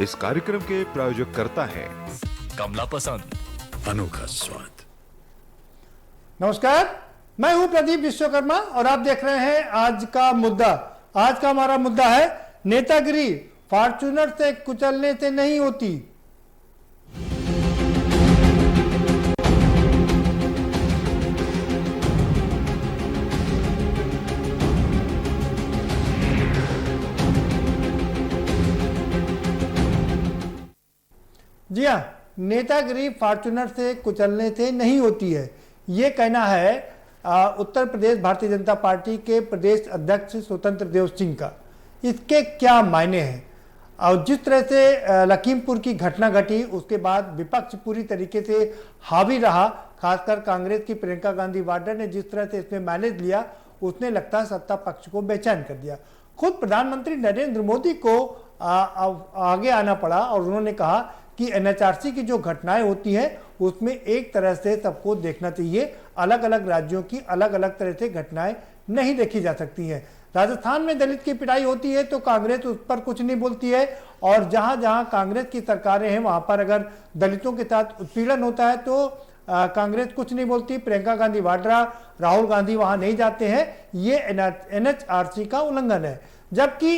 इस कार्यक्रम के प्रायोजक करता है कमला पसंद, अनोखा स्वाद। नमस्कार, मैं हूं प्रदीप विश्वकर्मा और आप देख रहे हैं आज का मुद्दा। आज का हमारा मुद्दा है नेतागिरी फॉर्च्यूनर से कुचलने से नहीं होती। जी हाँ, नेतागिरी फॉर्च्यूनर से कुचलने से नहीं होती है, ये कहना है उत्तर प्रदेश भारतीय जनता पार्टी के प्रदेश अध्यक्ष स्वतंत्र देव सिंह का। इसके क्या मायने हैं? और जिस तरह से लखीमपुर की घटना घटी उसके बाद विपक्ष पूरी तरीके से हावी रहा, खासकर कांग्रेस की प्रियंका गांधी वाड्रा ने जिस तरह से इसमें मैनेज लिया उसने लगता है सत्ता पक्ष को बेचैन कर दिया। खुद प्रधानमंत्री नरेंद्र मोदी को आगे आना पड़ा और उन्होंने कहा कि एनएचआरसी की जो घटनाएं होती हैं उसमें एक तरह से सबको देखना चाहिए, अलग अलग राज्यों की अलग अलग तरह से घटनाएं नहीं देखी जा सकती हैं। राजस्थान में दलित की पिटाई होती है तो कांग्रेस उस पर कुछ नहीं बोलती है, और जहां जहां कांग्रेस की सरकारें हैं वहां पर अगर दलितों के साथ उत्पीड़न होता है तो कांग्रेस कुछ नहीं बोलती। प्रियंका गांधी वाड्रा, राहुल गांधी वहां नहीं जाते हैं, ये एनएचआरसी का उल्लंघन है। जबकि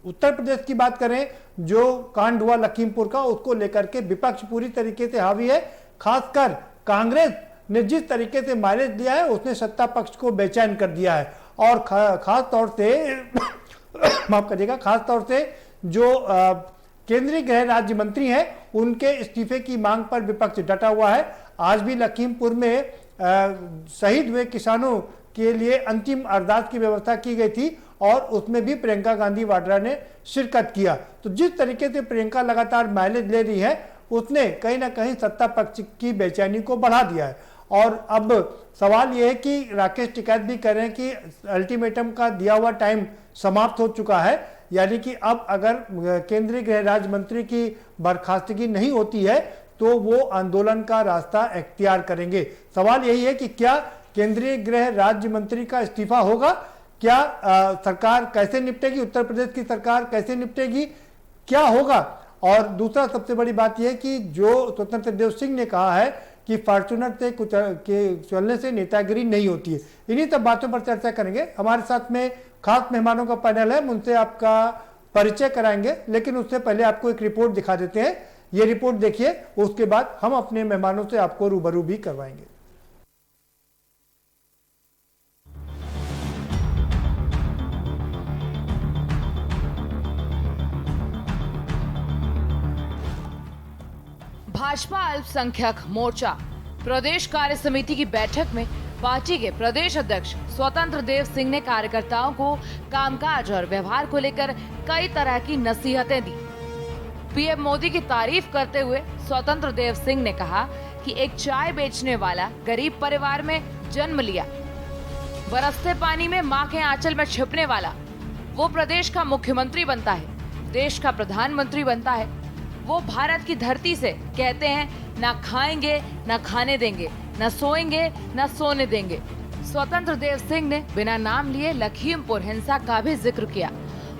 उत्तर प्रदेश की बात करें, जो कांड हुआ लखीमपुर का, उसको लेकर के विपक्ष पूरी तरीके से हावी है। खासकर कांग्रेस ने जिस तरीके से माइलेज दिया है उसने सत्ता पक्ष को बेचैन कर दिया है। और खास तौर से माफ करिएगा, खास तौर से जो केंद्रीय गृह राज्य मंत्री हैं उनके इस्तीफे की मांग पर विपक्ष डटा हुआ है। आज भी लखीमपुर में शहीद हुए किसानों के लिए अंतिम अरदास की व्यवस्था की गई थी और उसमें भी प्रियंका गांधी वाड्रा ने शिरकत किया। तो जिस तरीके से प्रियंका लगातार माइलेज ले रही है उसने कहीं ना कहीं सत्ता पक्ष की बेचैनी को बढ़ा दिया है। और अब सवाल यह है कि राकेश टिकैत भी कह रहे हैं कि अल्टीमेटम का दिया हुआ टाइम समाप्त हो चुका है, यानी कि अब अगर केंद्रीय गृह राज्य मंत्री की बर्खास्तगी नहीं होती है तो वो आंदोलन का रास्ता इख्तियार करेंगे। सवाल यही है कि क्या केंद्रीय गृह राज्य मंत्री का इस्तीफा होगा, क्या सरकार कैसे निपटेगी, उत्तर प्रदेश की सरकार कैसे निपटेगी, क्या होगा? और दूसरा सबसे बड़ी बात यह कि जो स्वतंत्र देव सिंह ने कहा है कि फॉर्च्यूनर से कुचलने से नेतागिरी नहीं होती है, इन्हीं सब बातों पर चर्चा करेंगे। हमारे साथ में खास मेहमानों का पैनल है, उनसे आपका परिचय कराएंगे, लेकिन उससे पहले आपको एक रिपोर्ट दिखा देते हैं। ये रिपोर्ट देखिए, उसके बाद हम अपने मेहमानों से आपको रूबरू भी करवाएंगे। भाजपा अल्पसंख्यक मोर्चा प्रदेश कार्य समिति की बैठक में पार्टी के प्रदेश अध्यक्ष स्वतंत्र देव सिंह ने कार्यकर्ताओं को कामकाज और व्यवहार को लेकर कई तरह की नसीहतें दी। पीएम मोदी की तारीफ करते हुए स्वतंत्र देव सिंह ने कहा कि एक चाय बेचने वाला गरीब परिवार में जन्म लिया, बरसते पानी में मां के आंचल में छिपने वाला वो प्रदेश का मुख्यमंत्री बनता है, देश का प्रधानमंत्री बनता है। वो भारत की धरती से कहते हैं ना खाएंगे ना खाने देंगे, ना सोएंगे ना सोने देंगे। स्वतंत्र देव सिंह ने बिना नाम लिए लखीमपुर हिंसा का भी जिक्र किया।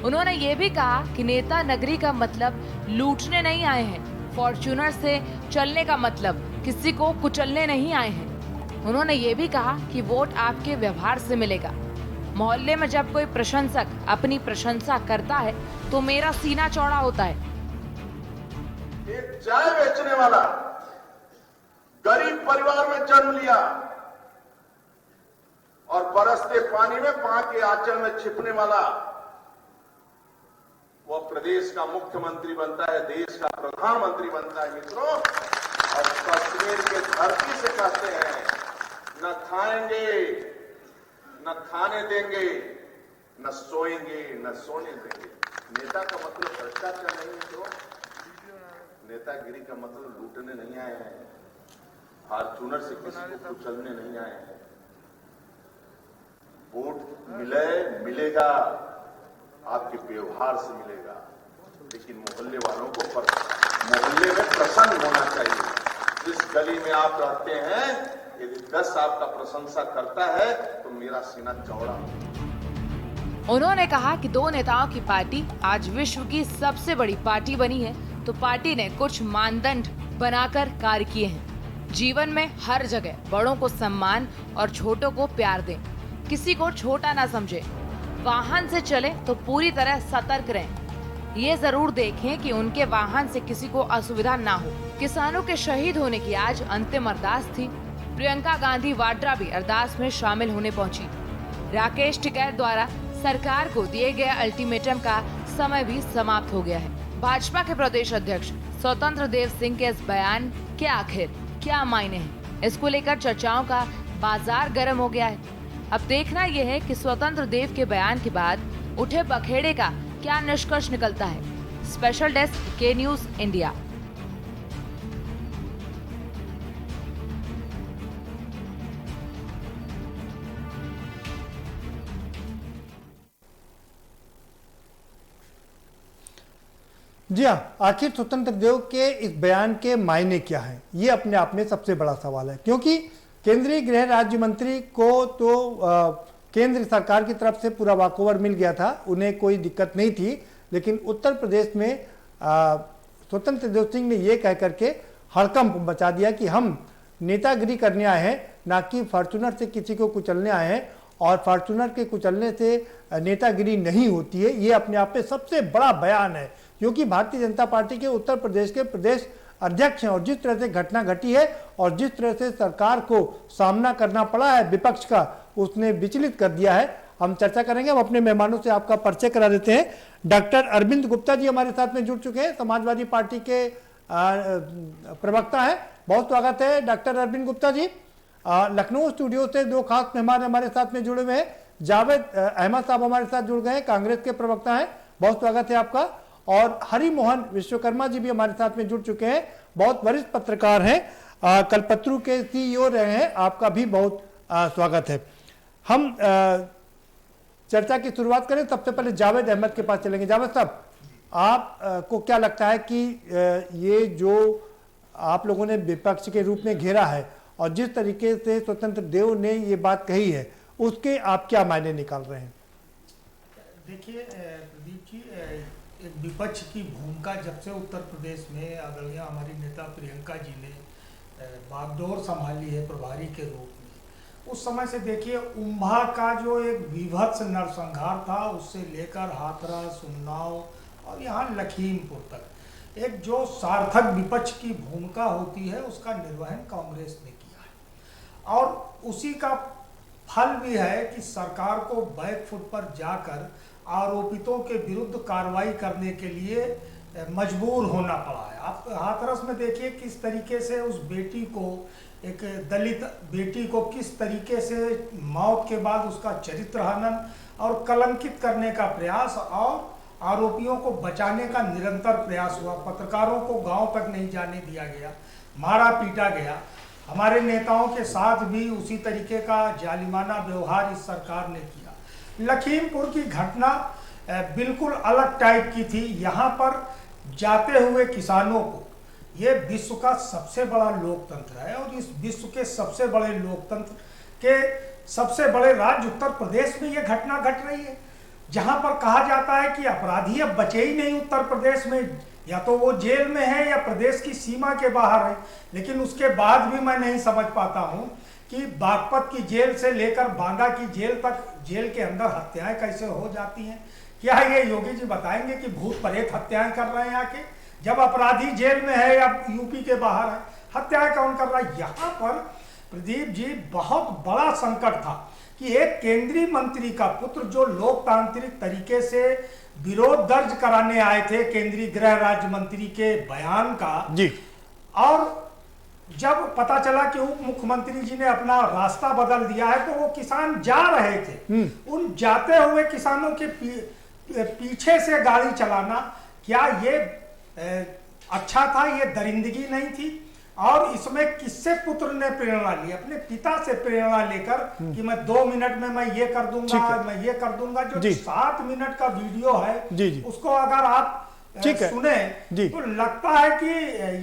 उन्होंने ये भी कहा कि नेता नगरी का मतलब लूटने नहीं आए हैं, फॉर्च्यूनर से चलने का मतलब किसी को कुचलने नहीं आए हैं। उन्होंने ये भी कहा कि वोट आपके व्यवहार से मिलेगा। मोहल्ले में जब कोई प्रशंसक अपनी प्रशंसा करता है तो मेरा सीना चौड़ा होता है। एक चाय बेचने वाला गरीब परिवार में जन्म लिया और बरसते पानी में मां के आंचल में छिपने वाला वो प्रदेश का मुख्यमंत्री बनता है, देश का प्रधानमंत्री बनता है। मित्रों, और कश्मीर के धरती से कहते हैं न खाएंगे न खाने देंगे, न सोएंगे न सोने देंगे। नेता का मतलब भ्रष्टाचार नहीं मित्रों, नेतागिरी का मतलब लूटने नहीं आए हैं, फॉर्च्यूनर से किसी को कुचलने नहीं आए हैं। वोट मिलेगा आपके व्यवहार से मिलेगा, लेकिन मोहल्ले वालों को मोहल्ले में प्रसन्न होना चाहिए। जिस गली में आप रहते हैं यदि 10 आपका प्रशंसा करता है तो मेरा सीना चौड़ा। उन्होंने कहा कि दो नेताओं की पार्टी आज विश्व की सबसे बड़ी पार्टी बनी है, तो पार्टी ने कुछ मानदंड बनाकर कार्य किए हैं। जीवन में हर जगह बड़ों को सम्मान और छोटों को प्यार दें, किसी को छोटा ना समझे, वाहन से चले तो पूरी तरह सतर्क रहें, ये जरूर देखें कि उनके वाहन से किसी को असुविधा ना हो। किसानों के शहीद होने की आज अंतिम अरदास थी। प्रियंका गांधी वाड्रा भी अरदास में शामिल होने पहुंची। राकेश टिकैत द्वारा सरकार को दिए गए अल्टीमेटम का समय भी समाप्त हो गया है। भाजपा के प्रदेश अध्यक्ष स्वतंत्र देव सिंह के इस बयान के आखिर क्या मायने हैं, इसको लेकर चर्चाओं का बाजार गर्म हो गया है। अब देखना यह है कि स्वतंत्र देव के बयान के बाद उठे बखेड़े का क्या निष्कर्ष निकलता है। स्पेशल डेस्क के न्यूज इंडिया। जी हाँ, आखिर स्वतंत्र देव के इस बयान के मायने क्या हैं, ये अपने आप में सबसे बड़ा सवाल है। क्योंकि केंद्रीय गृह राज्य मंत्री को तो केंद्र सरकार की तरफ से पूरा वॉकओवर मिल गया था, उन्हें कोई दिक्कत नहीं थी। लेकिन उत्तर प्रदेश में स्वतंत्र देव सिंह ने ये कह करके हड़कंप मचा दिया कि हम नेतागिरी करने आए हैं, ना कि फॉर्चूनर से किसी को कुचलने आए हैं, और फॉर्चूनर के कुचलने से नेतागिरी नहीं होती है। ये अपने आप में सबसे बड़ा बयान है, क्योंकि भारतीय जनता पार्टी के उत्तर प्रदेश के प्रदेश अध्यक्ष हैं, और जिस तरह से घटना घटी है और जिस तरह से सरकार को सामना करना पड़ा है विपक्ष का, उसने विचलित कर दिया है। हम चर्चा करेंगे। हम अपने मेहमानों से आपका परिचय करा देते हैं। डॉक्टर अरविंद गुप्ता जी हमारे साथ में जुड़ चुके हैं, समाजवादी पार्टी के प्रवक्ता हैं। बहुत स्वागत है डॉक्टर अरविंद गुप्ता जी। लखनऊ स्टूडियो से दो खास मेहमान हमारे साथ में जुड़े हुए हैं। जावेद अहमद साहब हमारे साथ जुड़ गए हैं, कांग्रेस के प्रवक्ता हैं, बहुत स्वागत है आपका। और हरि मोहन विश्वकर्मा जी भी हमारे साथ में जुड़ चुके हैं, बहुत वरिष्ठ पत्रकार हैं, कल्पत्रु के CEO रहे हैं, आपका भी बहुत स्वागत है। हम चर्चा की शुरुआत करें, सबसे पहले जावेद अहमद के पास चलेंगे। जावेद साहब, आप को क्या लगता है कि ये जो आप लोगों ने विपक्ष के रूप में घेरा है और जिस तरीके से स्वतंत्र देव ने ये बात कही है, उसके आप क्या मायने निकाल रहे हैं? देखिए प्रदीप जी, एक विपक्ष की भूमिका जब से उत्तर प्रदेश में आदरणीय हमारी नेता प्रियंका जी ने बागडोर संभाली है प्रभारी के रूप में, उस समय से देखिए उम्भा का जो एक विभत्स नरसंहार था, उससे लेकर हाथरस, उन्नाव और यहाँ लखीमपुर तक एक जो सार्थक विपक्ष की भूमिका होती है, उसका निर्वहन कांग्रेस ने किया है। और उसी का फल भी है कि सरकार को बैकफुट पर जाकर आरोपितों के विरुद्ध कार्रवाई करने के लिए मजबूर होना पड़ा है। आप हाथरस में देखिए किस तरीके से उस बेटी को, एक दलित बेटी को किस तरीके से मौत के बाद उसका चरित्र हनन और कलंकित करने का प्रयास और आरोपियों को बचाने का निरंतर प्रयास हुआ। पत्रकारों को गांव तक नहीं जाने दिया गया, मारा पीटा गया। हमारे नेताओं के साथ भी उसी तरीके का जालिमाना व्यवहार इस सरकार ने किया। लखीमपुर की घटना बिल्कुल अलग टाइप की थी। यहाँ पर जाते हुए किसानों को, ये विश्व का सबसे बड़ा लोकतंत्र है और इस विश्व के सबसे बड़े लोकतंत्र के सबसे बड़े राज्य उत्तर प्रदेश में ये घटना घट रही है, जहाँ पर कहा जाता है कि अपराधी अब बचे ही नहीं उत्तर प्रदेश में, या तो वो जेल में है या प्रदेश की सीमा के बाहर है। लेकिन उसके बाद भी मैं नहीं समझ पाता हूँ कि बागपत की जेल से लेकर बांदा की जेल तक, जेल के अंदर हत्याएं कैसे हो जाती हैं। क्या ये योगी जी बताएंगे कि भूत प्रेत हत्याएं कर रहे हैं यहाँ के, जब अपराधी जेल में है या यूपी के बाहर है, हत्याएं कौन कर रहा है? यहाँ पर प्रदीप जी बहुत बड़ा संकट था कि एक केंद्रीय मंत्री का पुत्र जो लोकतांत्रिक तरीके से विरोध दर्ज कराने आए थे केंद्रीय गृह राज्य मंत्री के बयान का जी, और जब पता चला कि उप मुख्यमंत्री जी ने अपना रास्ता बदल दिया है, तो वो किसान जा रहे थे, उन जाते हुए किसानों के पीछे से गाड़ी चलाना, क्या ये अच्छा था? ये दरिंदगी नहीं थी? और इसमें किससे पुत्र ने प्रेरणा ली? अपने पिता से प्रेरणा लेकर कि मैं 2 मिनट में मैं ये कर दूंगा, मैं ये कर दूंगा। जो 7 मिनट का वीडियो है, उसको अगर आप सुने तो लगता है कि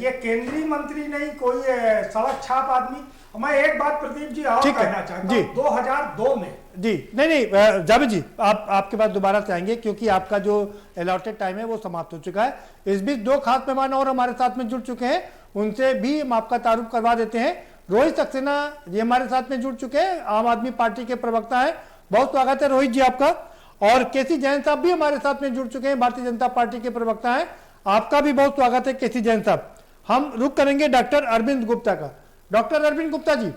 ये केंद्रीय मंत्री नहीं, कोई सड़क छाप आदमी। मैं एक बात प्रदीप जी और ठीक है, कहना चाहता जी। हूँ 2002 में जी नहीं जावेद जी आपके पास दोबारा से आएंगे क्योंकि आपका जो अलॉटेड टाइम है वो समाप्त हो चुका है। इस बीच दो खास मेहमान और हमारे साथ में जुड़ चुके हैं, उनसे भी हम आपका तारुफ करवा देते हैं। रोहित सक्सेना जी हमारे साथ में जुड़ चुके हैं, आम आदमी पार्टी के प्रवक्ता है। बहुत स्वागत है रोहित जी आपका। और केसी जैन साहब भी हमारे साथ में जुड़ चुके हैं, भारतीय जनता पार्टी के प्रवक्ता है। आपका भी बहुत स्वागत है केसी जैन साहब। हम रुक करेंगे डॉक्टर अरविंद गुप्ता का। डॉक्टर अरविंद गुप्ता जी,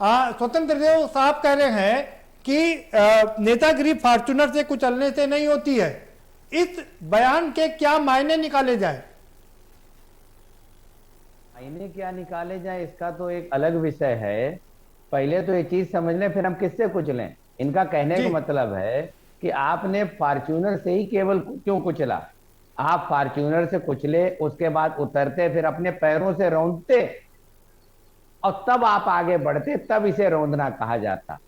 स्वतंत्र देव साहब कह रहे हैं कि नेतागिरी फॉर्च्यूनर से कुचलने से नहीं होती है। इस बयान के क्या मायने निकाले जाए? मायने क्या निकाले जाए इसका तो एक अलग विषय है। पहले तो ये चीज समझ लें, फिर हम किससे कुचलें। इनका कहने का मतलब है कि आपने फॉर्च्यूनर से ही केवल क्यों कुचला। आप फॉर्च्यूनर से कुचले, उसके बाद उतरते, फिर अपने पैरों से रौंदते और तब आप आगे बढ़ते, तब इसे रौंदना कहा जाता।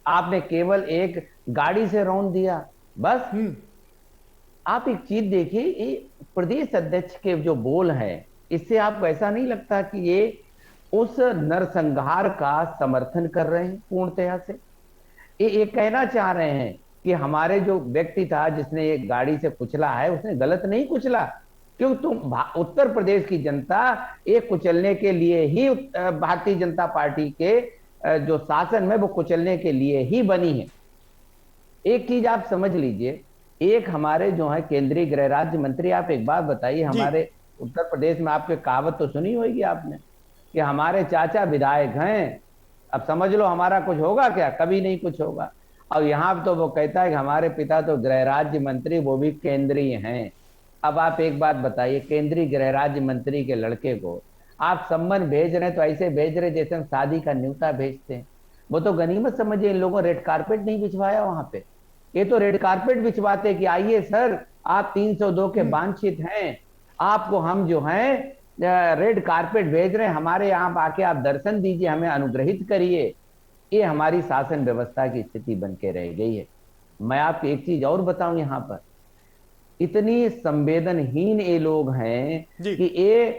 आपने केवल एक गाड़ी से रौंद दिया बस। आप एक चीज देखिए, ये प्रदेश अध्यक्ष के जो बोल हैं, इससे आपको ऐसा नहीं लगता कि ये उस नरसंहार का समर्थन कर रहे हैं पूर्णतया से? ये कहना चाह रहे हैं कि हमारे जो व्यक्ति था जिसने ये गाड़ी से कुचला है, उसने गलत नहीं कुचला, क्यों तुम उत्तर प्रदेश की जनता एक कुचलने के लिए ही भारतीय जनता पार्टी के जो शासन में वो कुचलने के लिए ही बनी है। एक चीज आप समझ लीजिए, एक हमारे जो है केंद्रीय गृह राज्य मंत्री, आप एक बात बताइए, हमारे उत्तर प्रदेश में आपके कहावत तो सुनी होगी आपने कि हमारे चाचा विधायक हैं, अब समझ लो हमारा कुछ होगा क्या? कभी नहीं कुछ होगा। और यहाँ तो वो कहता है कि हमारे पिता तो गृह राज्य मंत्री, वो भी केंद्रीय हैं। अब आप एक बात बताइए, केंद्रीय गृह राज्य मंत्री के लड़के को आप सम्मान भेज रहे हैं तो ऐसे भेज रहे जैसे हम शादी का न्योता भेजते हैं। वो तो गनीमत समझिए, इन लोगों रेड कारपेट नहीं बिछवाया वहां पे। ये तो रेड कारपेट बिछवाते कि आइए सर, आप 302 के वांछित हैं, आपको हम जो है रेड कारपेट भेज रहे हैं, हमारे यहाँ आके आप दर्शन दीजिए, हमें अनुग्रहित करिए। ये हमारी शासन व्यवस्था की स्थिति बन के रह गई है। मैं आपको एक चीज और बताऊं, यहाँ पर इतनी संवेदनहीन ये लोग हैं कि ये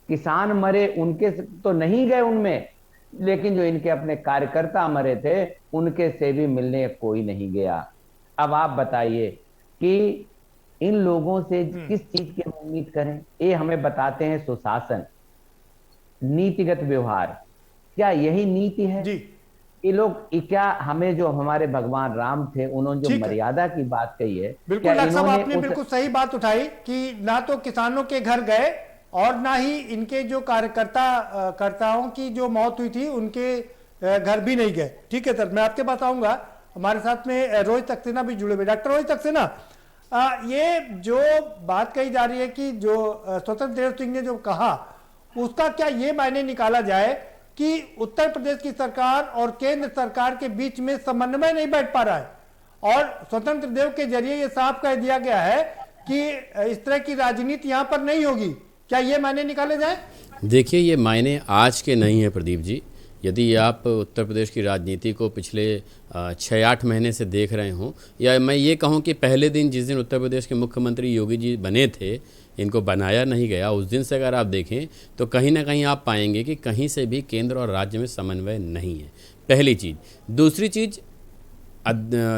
किसान मरे उनके तो नहीं गए उनमें, लेकिन जो इनके अपने कार्यकर्ता मरे थे उनके से भी मिलने कोई नहीं गया। अब आप बताइए कि इन लोगों से किस चीज की हम उम्मीद करें? ये हमें बताते हैं सुशासन, नीतिगत व्यवहार, क्या यही नीति है? ये लोग क्या हमें जो हमारे भगवान राम थे उन्होंने जो मर्यादा की बात कही है, बिल्कुल डॉक्टर साहब आपने बिल्कुल सही बात उठाई कि ना तो किसानों के घर गए और ना ही इनके जो कार्यकर्ताओं की जो मौत हुई थी उनके घर भी नहीं गए। ठीक है सर, मैं आपके पास आऊंगा। हमारे साथ में रोहित सक्सेना भी जुड़े हुए। डॉक्टर रोहित सक्सेना, ये जो बात कही जा रही है कि जो स्वतंत्र देव सिंह ने जो कहा, उसका क्या ये मायने निकाला जाए कि उत्तर प्रदेश की सरकार और केंद्र सरकार के बीच में समन्वय नहीं बैठ पा रहा है, और स्वतंत्र देव के जरिए ये साफ कह दिया गया है कि इस तरह की राजनीति यहाँ पर नहीं होगी। क्या ये मायने निकाले जाए? देखिए, ये मायने आज के नहीं है प्रदीप जी। यदि आप उत्तर प्रदेश की राजनीति को पिछले 6-8 महीने से देख रहे हों, या मैं ये कहूँ कि पहले दिन जिस दिन उत्तर प्रदेश के मुख्यमंत्री योगी जी बने थे, इनको बनाया नहीं गया, उस दिन से अगर आप देखें तो कहीं ना कहीं आप पाएंगे कि कहीं से भी केंद्र और राज्य में समन्वय नहीं है, पहली चीज़। दूसरी चीज़,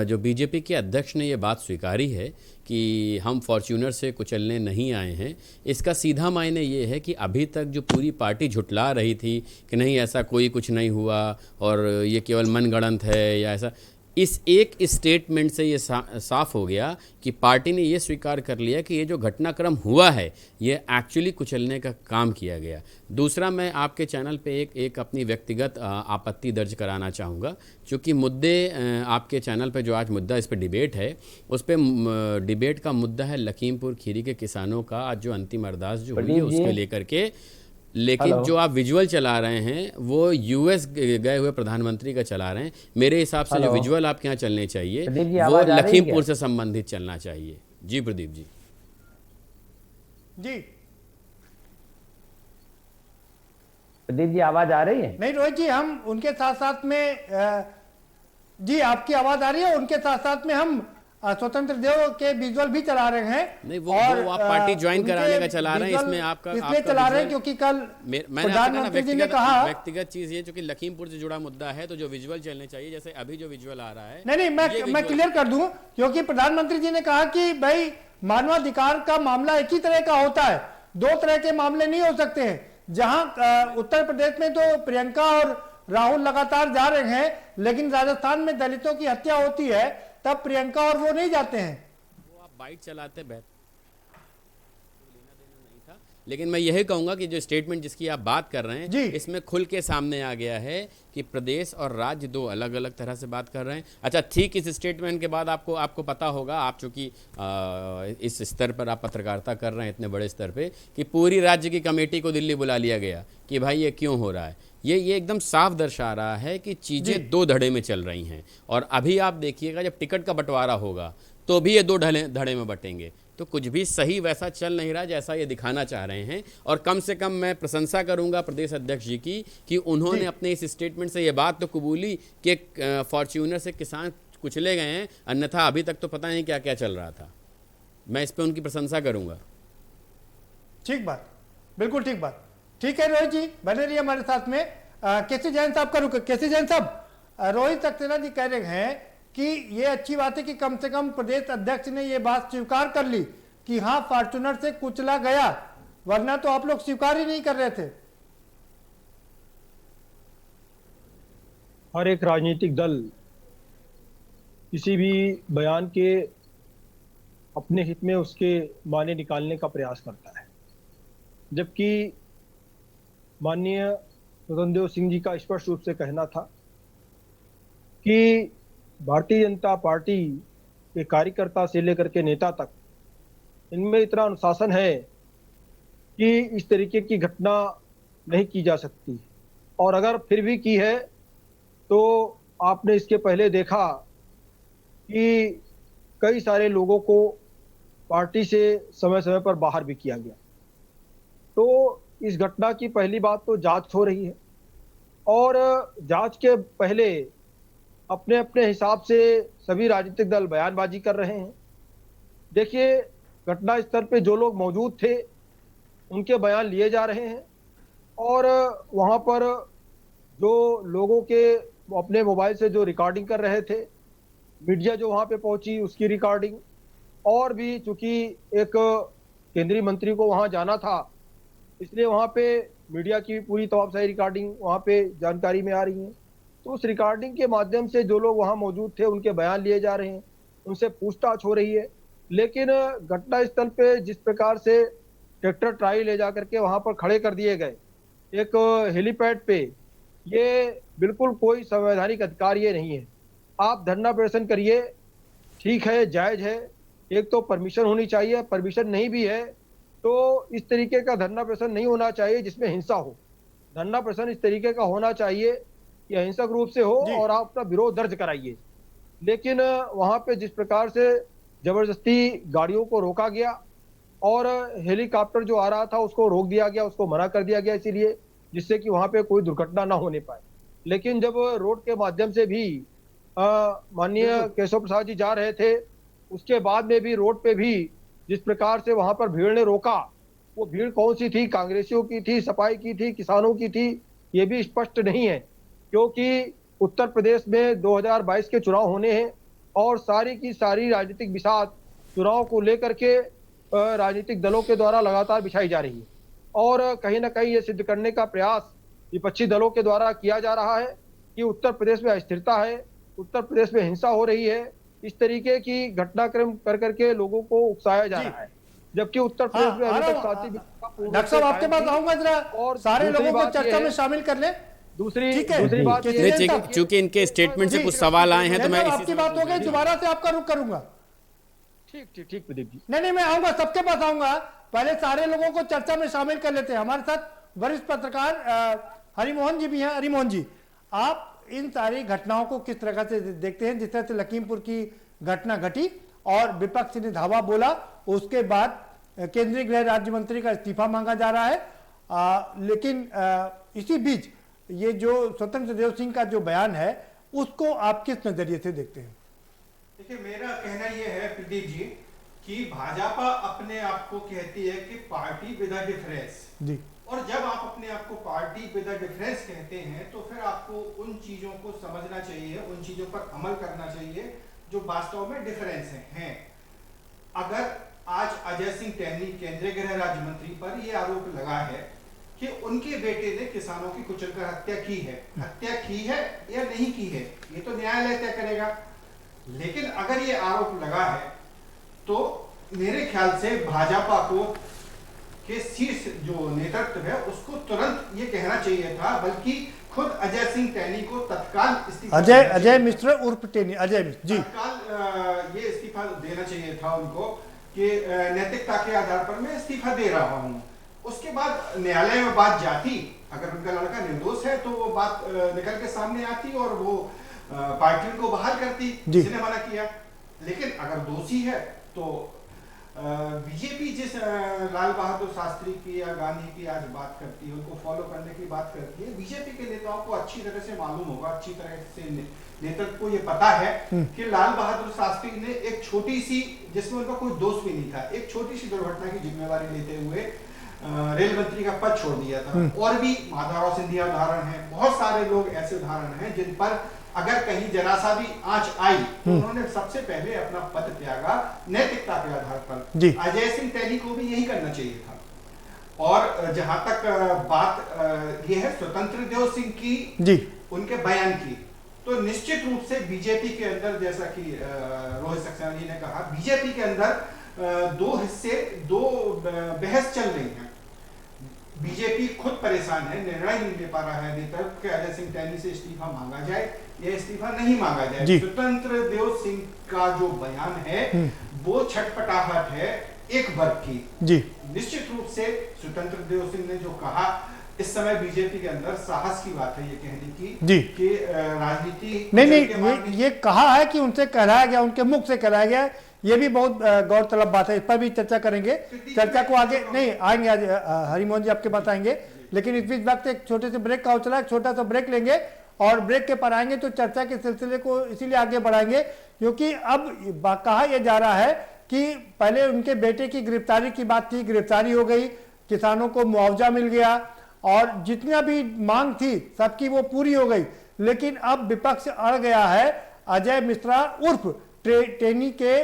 जो बीजेपी के अध्यक्ष ने ये बात स्वीकारी है कि हम फॉर्च्यूनर से कुचलने नहीं आए हैं, इसका सीधा मायने ये है कि अभी तक जो पूरी पार्टी झुटला रही थी कि नहीं ऐसा कोई कुछ नहीं हुआ और ये केवल मनगढ़ंत है या ऐसा, इस एक स्टेटमेंट से ये साफ हो गया कि पार्टी ने ये स्वीकार कर लिया कि ये जो घटनाक्रम हुआ है ये एक्चुअली कुचलने का काम किया गया। दूसरा, मैं आपके चैनल पे एक अपनी व्यक्तिगत आपत्ति दर्ज कराना चाहूँगा, क्योंकि मुद्दे आपके चैनल पे जो आज मुद्दा इस पर डिबेट है, उस पर डिबेट का मुद्दा है लखीमपुर खीरी के किसानों का आज जो अंतिम अरदास जो हुई है उसके लेकर के। लेकिन जो आप विजुअल चला रहे हैं वो यूएस गए हुए प्रधानमंत्री का चला रहे हैं। मेरे हिसाब से जो विजुअल आपके यहाँ चलने चाहिए वो लखीमपुर से संबंधित चलना चाहिए। जी प्रदीप जी। जी प्रदीप जी, आवाज आ रही है? नहीं रोहित जी, हम उनके साथ साथ में जी आपकी आवाज आ रही है, उनके साथ साथ में हम स्वतंत्र देव के विजुअल भी चला रहे हैं। नहीं, वो आप पार्टी ज्वाइन कराने का चला रहे हैं, इसमें आपका इसलिए चला रहे हैं क्योंकि कल प्रधानमंत्री जी ने कहा, व्यक्तिगत चीज ये, चूंकि लखीमपुर से जुड़ा मुद्दा है तो जो विजुअल चलने चाहिए, जैसे अभी जो विजुअल आ रहा है। नहीं, मैं क्लियर कर दूं, क्योंकि प्रधानमंत्री जी ने कहा कि भाई मानवाधिकार का मामला एक ही तरह का होता है, दो तरह के मामले नहीं हो सकते हैं। जहां उत्तर प्रदेश में तो प्रियंका और राहुल लगातार जा रहे हैं, लेकिन राजस्थान में दलितों की हत्या होती है तब प्रियंका और वो नहीं जाते हैं। वो आप बाइट चलाते लेना देना नहीं था, लेकिन मैं यही कहूंगा कि जो स्टेटमेंट जिसकी आप बात कर रहे हैं, इसमें खुल के सामने आ गया है कि प्रदेश और राज्य दो अलग अलग तरह से बात कर रहे हैं। अच्छा, ठीक इस स्टेटमेंट के बाद आपको पता होगा, आप चूंकि इस स्तर पर आप पत्रकारिता कर रहे हैं इतने बड़े स्तर पे, कि पूरी राज्य की कमेटी को दिल्ली बुला लिया गया कि भाई ये क्यों हो रहा है। ये एकदम साफ दर्शा रहा है कि चीज़ें दो धड़े में चल रही हैं। और अभी आप देखिएगा जब टिकट का बंटवारा होगा तो भी ये दो धड़े में बटेंगे। तो कुछ भी सही वैसा चल नहीं रहा जैसा ये दिखाना चाह रहे हैं। और कम से कम मैं प्रशंसा करूंगा प्रदेश अध्यक्ष जी की कि उन्होंने अपने इस स्टेटमेंट से ये बात तो कबूली कि फॉर्च्यूनर से किसान कुचले गए हैं, अन्यथा अभी तक तो पता नहीं क्या क्या चल रहा था। मैं इस पर उनकी प्रशंसा करूंगा। ठीक बात, बिल्कुल ठीक बात। ठीक है रोहित जी, बने रहिए हमारे साथ में। केसी जैन साहब का रुक। केसी जैन साहब, रोहित सक्सेना जी कह रहे हैं कि ये अच्छी बात है कि कम से कम प्रदेश अध्यक्ष ने ये बात स्वीकार कर ली कि हाँ फॉर्च्यूनर से कुचला गया, वरना तो आप लोग स्वीकार ही नहीं कर रहे थे। हर एक राजनीतिक दल किसी भी बयान के अपने हित में उसके माने निकालने का प्रयास करता है, जबकि माननीय स्वतंत्र देव सिंह जी का स्पष्ट रूप से कहना था कि भारतीय जनता पार्टी के कार्यकर्ता से लेकर के नेता तक इनमें इतना अनुशासन है कि इस तरीके की घटना नहीं की जा सकती, और अगर फिर भी की है तो आपने इसके पहले देखा कि कई सारे लोगों को पार्टी से समय समय पर बाहर भी किया गया। तो इस घटना की पहली बात तो जांच हो रही है, और जांच के पहले अपने अपने हिसाब से सभी राजनीतिक दल बयानबाजी कर रहे हैं। देखिए, घटना स्थल पे जो लोग मौजूद थे उनके बयान लिए जा रहे हैं, और वहां पर जो लोगों के अपने मोबाइल से जो रिकॉर्डिंग कर रहे थे, मीडिया जो वहां पे पहुंची उसकी रिकॉर्डिंग, और भी चूंकि एक केंद्रीय मंत्री को वहां जाना था इसलिए वहां पे मीडिया की पूरी तमाम सारी रिकॉर्डिंग वहां पे जानकारी में आ रही है। तो उस रिकॉर्डिंग के माध्यम से जो लोग वहां मौजूद थे उनके बयान लिए जा रहे हैं, उनसे पूछताछ हो रही है। लेकिन घटना स्थल पे जिस प्रकार से ट्रैक्टर ट्राली ले जाकर के वहां पर खड़े कर दिए गए एक हेलीपैड पे, ये बिल्कुल कोई संवैधानिक अधिकार ये नहीं है। आप धरना प्रदर्शन करिए, ठीक है, जायज है, एक तो परमिशन होनी चाहिए, परमिशन नहीं भी है तो इस तरीके का धरना प्रदर्शन नहीं होना चाहिए जिसमें हिंसा हो। धरना प्रदर्शन इस तरीके का होना चाहिए कि अहिंसक रूप से हो और आप अपना विरोध दर्ज कराइए। लेकिन वहां पे जिस प्रकार से जबरदस्ती गाड़ियों को रोका गया और हेलीकॉप्टर जो आ रहा था उसको रोक दिया गया, उसको मना कर दिया गया इसीलिए जिससे कि वहां पे कोई दुर्घटना ना होने पाए। लेकिन जब रोड के माध्यम से भी माननीय केशव प्रसाद जी जा रहे थे, उसके बाद में भी रोड पे भी जिस प्रकार से वहां पर भीड़ ने रोका, वो भीड़ कौन सी थी, कांग्रेसियों की थी, सपाई की थी, किसानों की थी, ये भी स्पष्ट नहीं है। क्योंकि उत्तर प्रदेश में 2022 के चुनाव होने हैं और सारी की सारी राजनीतिक बिसात चुनाव को लेकर के राजनीतिक दलों के द्वारा लगातार बिछाई जा रही है, और कहीं ना कहीं ये सिद्ध करने का प्रयास विपक्षी दलों के द्वारा किया जा रहा है कि उत्तर प्रदेश में अस्थिरता है, उत्तर प्रदेश में हिंसा हो रही है। इस तरीके की घटनाक्रम कर करके लोगों को उकसाया जा रहा है, जबकि उत्तर प्रदेश में अभी तक शांति। डॉक्टर साहब आपके पास आऊंगा जरा, और सारे लोगों को चर्चा में शामिल कर ले। दूसरी बात चूंकि इनके स्टेटमेंट से कुछ सवाल आए हैं तो मैं आपकी बात हो गई, दोबारा से आपका रुख करूंगा। ठीक प्रदीप जी। नहीं, मैं आऊंगा, सबके पास आऊंगा, पहले सारे लोगों को चर्चा में शामिल कर लेते हैं। हमारे साथ वरिष्ठ पत्रकार हरिमोहन जी भी हैं। हरिमोहन जी, आप इन सारी घटनाओं को किस तरह से देखते हैं? जिस तरह से लखीमपुर की घटना घटी और विपक्ष ने धावा बोला, उसके बाद केंद्रीय गृह राज्य मंत्री का इस्तीफा मांगा जा रहा है, लेकिन इसी बीच ये जो स्वतंत्र देव सिंह का जो बयान है उसको आप किस नजरिए से देखते हैं? देखिए, मेरा कहना यह है प्रदीप जी कि भाजपा अपने आप को कहती है कि पार्टी विद अ डिफरेंस जी, और जब आप अपने आप को पार्टी विद अ डिफरेंस कहते हैं तो फिर आपको उन चीजों को समझना चाहिए, उन चीजों पर अमल करना चाहिए जो वास्तव में डिफरेंस हैं। अगर आज अजय सिंह टहनी केंद्रीय गृह राज्य मंत्री पर यह आरोप लगा है कि उनके बेटे ने किसानों की कुचलकर हत्या की है या नहीं की है, ये तो न्यायालय तय करेगा। लेकिन अगर ये आरोप लगा है तो मेरे ख्याल से भाजपा को के शीर्ष जो नेतृत्व है उसको तुरंत ये कहना चाहिए था, बल्कि खुद अजय सिंह टहनी को तत्काल इस्तीफा, अजय मिश्र उर्फ टहनी, अजय मिश्र जी, तत्काल ये इस्तीफा देना चाहिए था उनको कि नैतिकता के आधार पर मैं इस्तीफा दे रहा हूँ। उसके बाद न्यायालय में बात जाती, अगर उनका लड़का निर्दोष है तो वो बात निकल के सामने आती और वो पार्टी को बहाल करती जिसने मना किया। लेकिन अगर दोषी है तो बीजेपी जिस लाल बहादुर शास्त्री की या गांधी की आज बात करती है, उनको फॉलो करने की बात करती है, बीजेपी के नेताओं को अच्छी तरह से मालूम होगा, अच्छी तरह से नेतृत्व को ये पता है कि लाल बहादुर शास्त्री ने एक छोटी सी, जिसमें उनका कोई दोष भी नहीं था, एक छोटी सी दुर्घटना की जिम्मेवारी लेते हुए रेल मंत्री का पद छोड़ दिया था। और भी माधवराव सिंधिया उदाहरण है, बहुत सारे लोग ऐसे उदाहरण हैं जिन पर अगर कहीं जरा सा भी आंच आई तो उन्होंने सबसे पहले अपना पद त्यागा नैतिकता के आधार पर। अजय सिंह टहनी को भी यही करना चाहिए था। और जहां तक बात यह है स्वतंत्र देव सिंह की जी, उनके बयान की, तो निश्चित रूप से बीजेपी के अंदर, जैसा कि रोहित सक्सेना जी ने कहा, बीजेपी के अंदर दो बहस चल रही है। बीजेपी खुद परेशान है, निर्णय नहीं ले पा रहा है नेतृत्व के अजय सिंह टहनी से इस्तीफा मांगा जाए या इस्तीफा नहीं मांगा जाए। स्वतंत्र देव सिंह का जो बयान है वो छटपटाहट है एक वर्ग की जी। निश्चित रूप से स्वतंत्र देव सिंह ने जो कहा, इस समय बीजेपी के अंदर साहस की बात है ये कहने की जी कि राजनीति नहीं, ये कहा है कि उनसे कहलाया गया, उनके मुख से कहलाया गया, ये भी बहुत गौरतलब बात है। इस पर भी चर्चा करेंगे, चर्चा को आगे नहीं आएंगे, आज हरिमोहन जी आपके पास आएंगे। लेकिन इस बीच वक्त एक छोटे से ब्रेक का चला, एक छोटा सा ब्रेक लेंगे और ब्रेक के पर आएंगे तो चर्चा के सिलसिले को इसीलिए आगे बढ़ाएंगे क्योंकि अब कहा यह जा रहा है कि पहले उनके बेटे की गिरफ्तारी की बात थी, गिरफ्तारी हो गई, किसानों को मुआवजा मिल गया और जितना भी मांग थी सबकी वो पूरी हो गई। लेकिन अब विपक्ष अड़ गया है अजय मिश्रा उर्फ टहनी के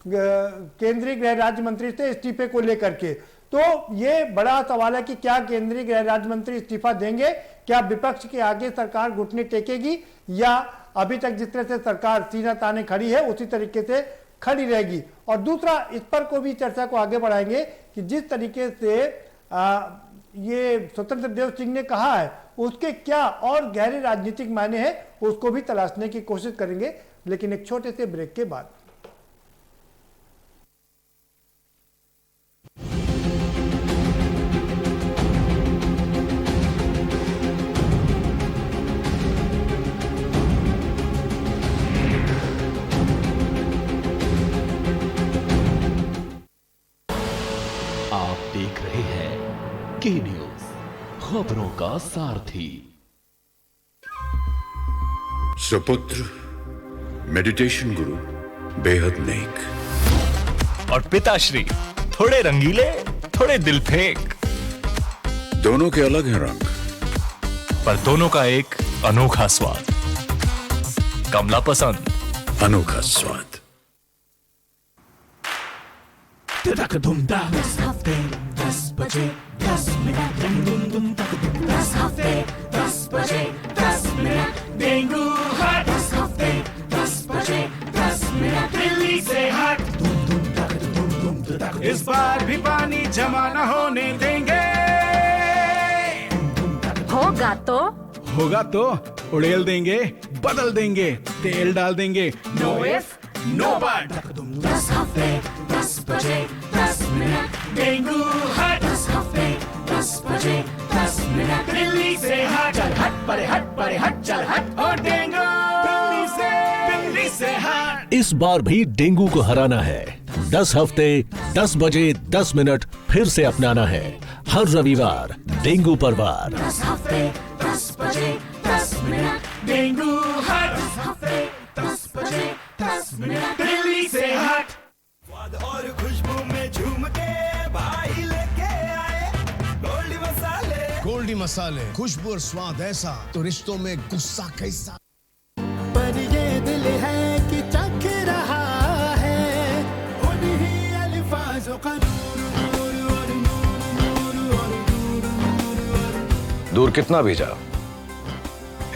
केंद्रीय गृह राज्य मंत्री से इस्तीफे को लेकर के। तो ये बड़ा सवाल है कि क्या केंद्रीय गृह राज्य मंत्री इस्तीफा देंगे, क्या विपक्ष के आगे सरकार घुटने टेकेगी या अभी तक जिस तरह से सरकार सीना ताने खड़ी है उसी तरीके से खड़ी रहेगी। और दूसरा, इस पर को भी चर्चा को आगे बढ़ाएंगे कि जिस तरीके से ये स्वतंत्र देव सिंह ने कहा है उसके क्या और गहरे राजनीतिक मायने हैं, उसको भी तलाशने की कोशिश करेंगे, लेकिन एक छोटे से ब्रेक के बाद। आप देख रहे हैं के न्यूज, खबरों का सारथी। सुपुत्र मेडिटेशन गुरु बेहद नेक और पिताश्री थोड़े रंगीले, थोड़े दिल फेंक। दोनों के अलग हैं रंग, पर दोनों का एक अनोखा स्वाद। कमला पसंद, अनोखा स्वाद। 10 हफ्ते 10 बजे 10 मिनट, दस हफ्ते 10 बजे 10 मिनट, डेंगू हट 10 हफ्ते 10 बजे 10 मिनट, दिल्ली से हट। इस बार भी पानी जमा न होने देंगे। होगा तो उड़ेल देंगे, बदल देंगे, तेल डाल देंगे। Know if no but. 10 हफ्ते 10 बजे 10 मिनट, डेंगू हट 10 हफ्ते 10 बजे 10 मिनट, दिल्ली से हट। चल हट परे हट चल हट, और डेंगू दिल्ली से हट। इस बार भी डेंगू को हराना है। 10 हफ्ते 10 बजे 10 मिनट फिर से अपनाना है। हर रविवार डेंगू पर वार। 10 हफ्ते 10 बजे 10 मिनट, डेंगू हट 10 हफ्ते 10 बजे 10 मिनट दिल्ली से हट। और खुशबू में झूम के भाई लेके आए गोल्डी मसाले। गोल्डी मसाले, खुशबू और स्वाद ऐसा तो रिश्तों में गुस्सा कैसा। पर ये दिल है कि चख रहा है उन्हीं अल्फाजों का दूर कितना भी जाओ,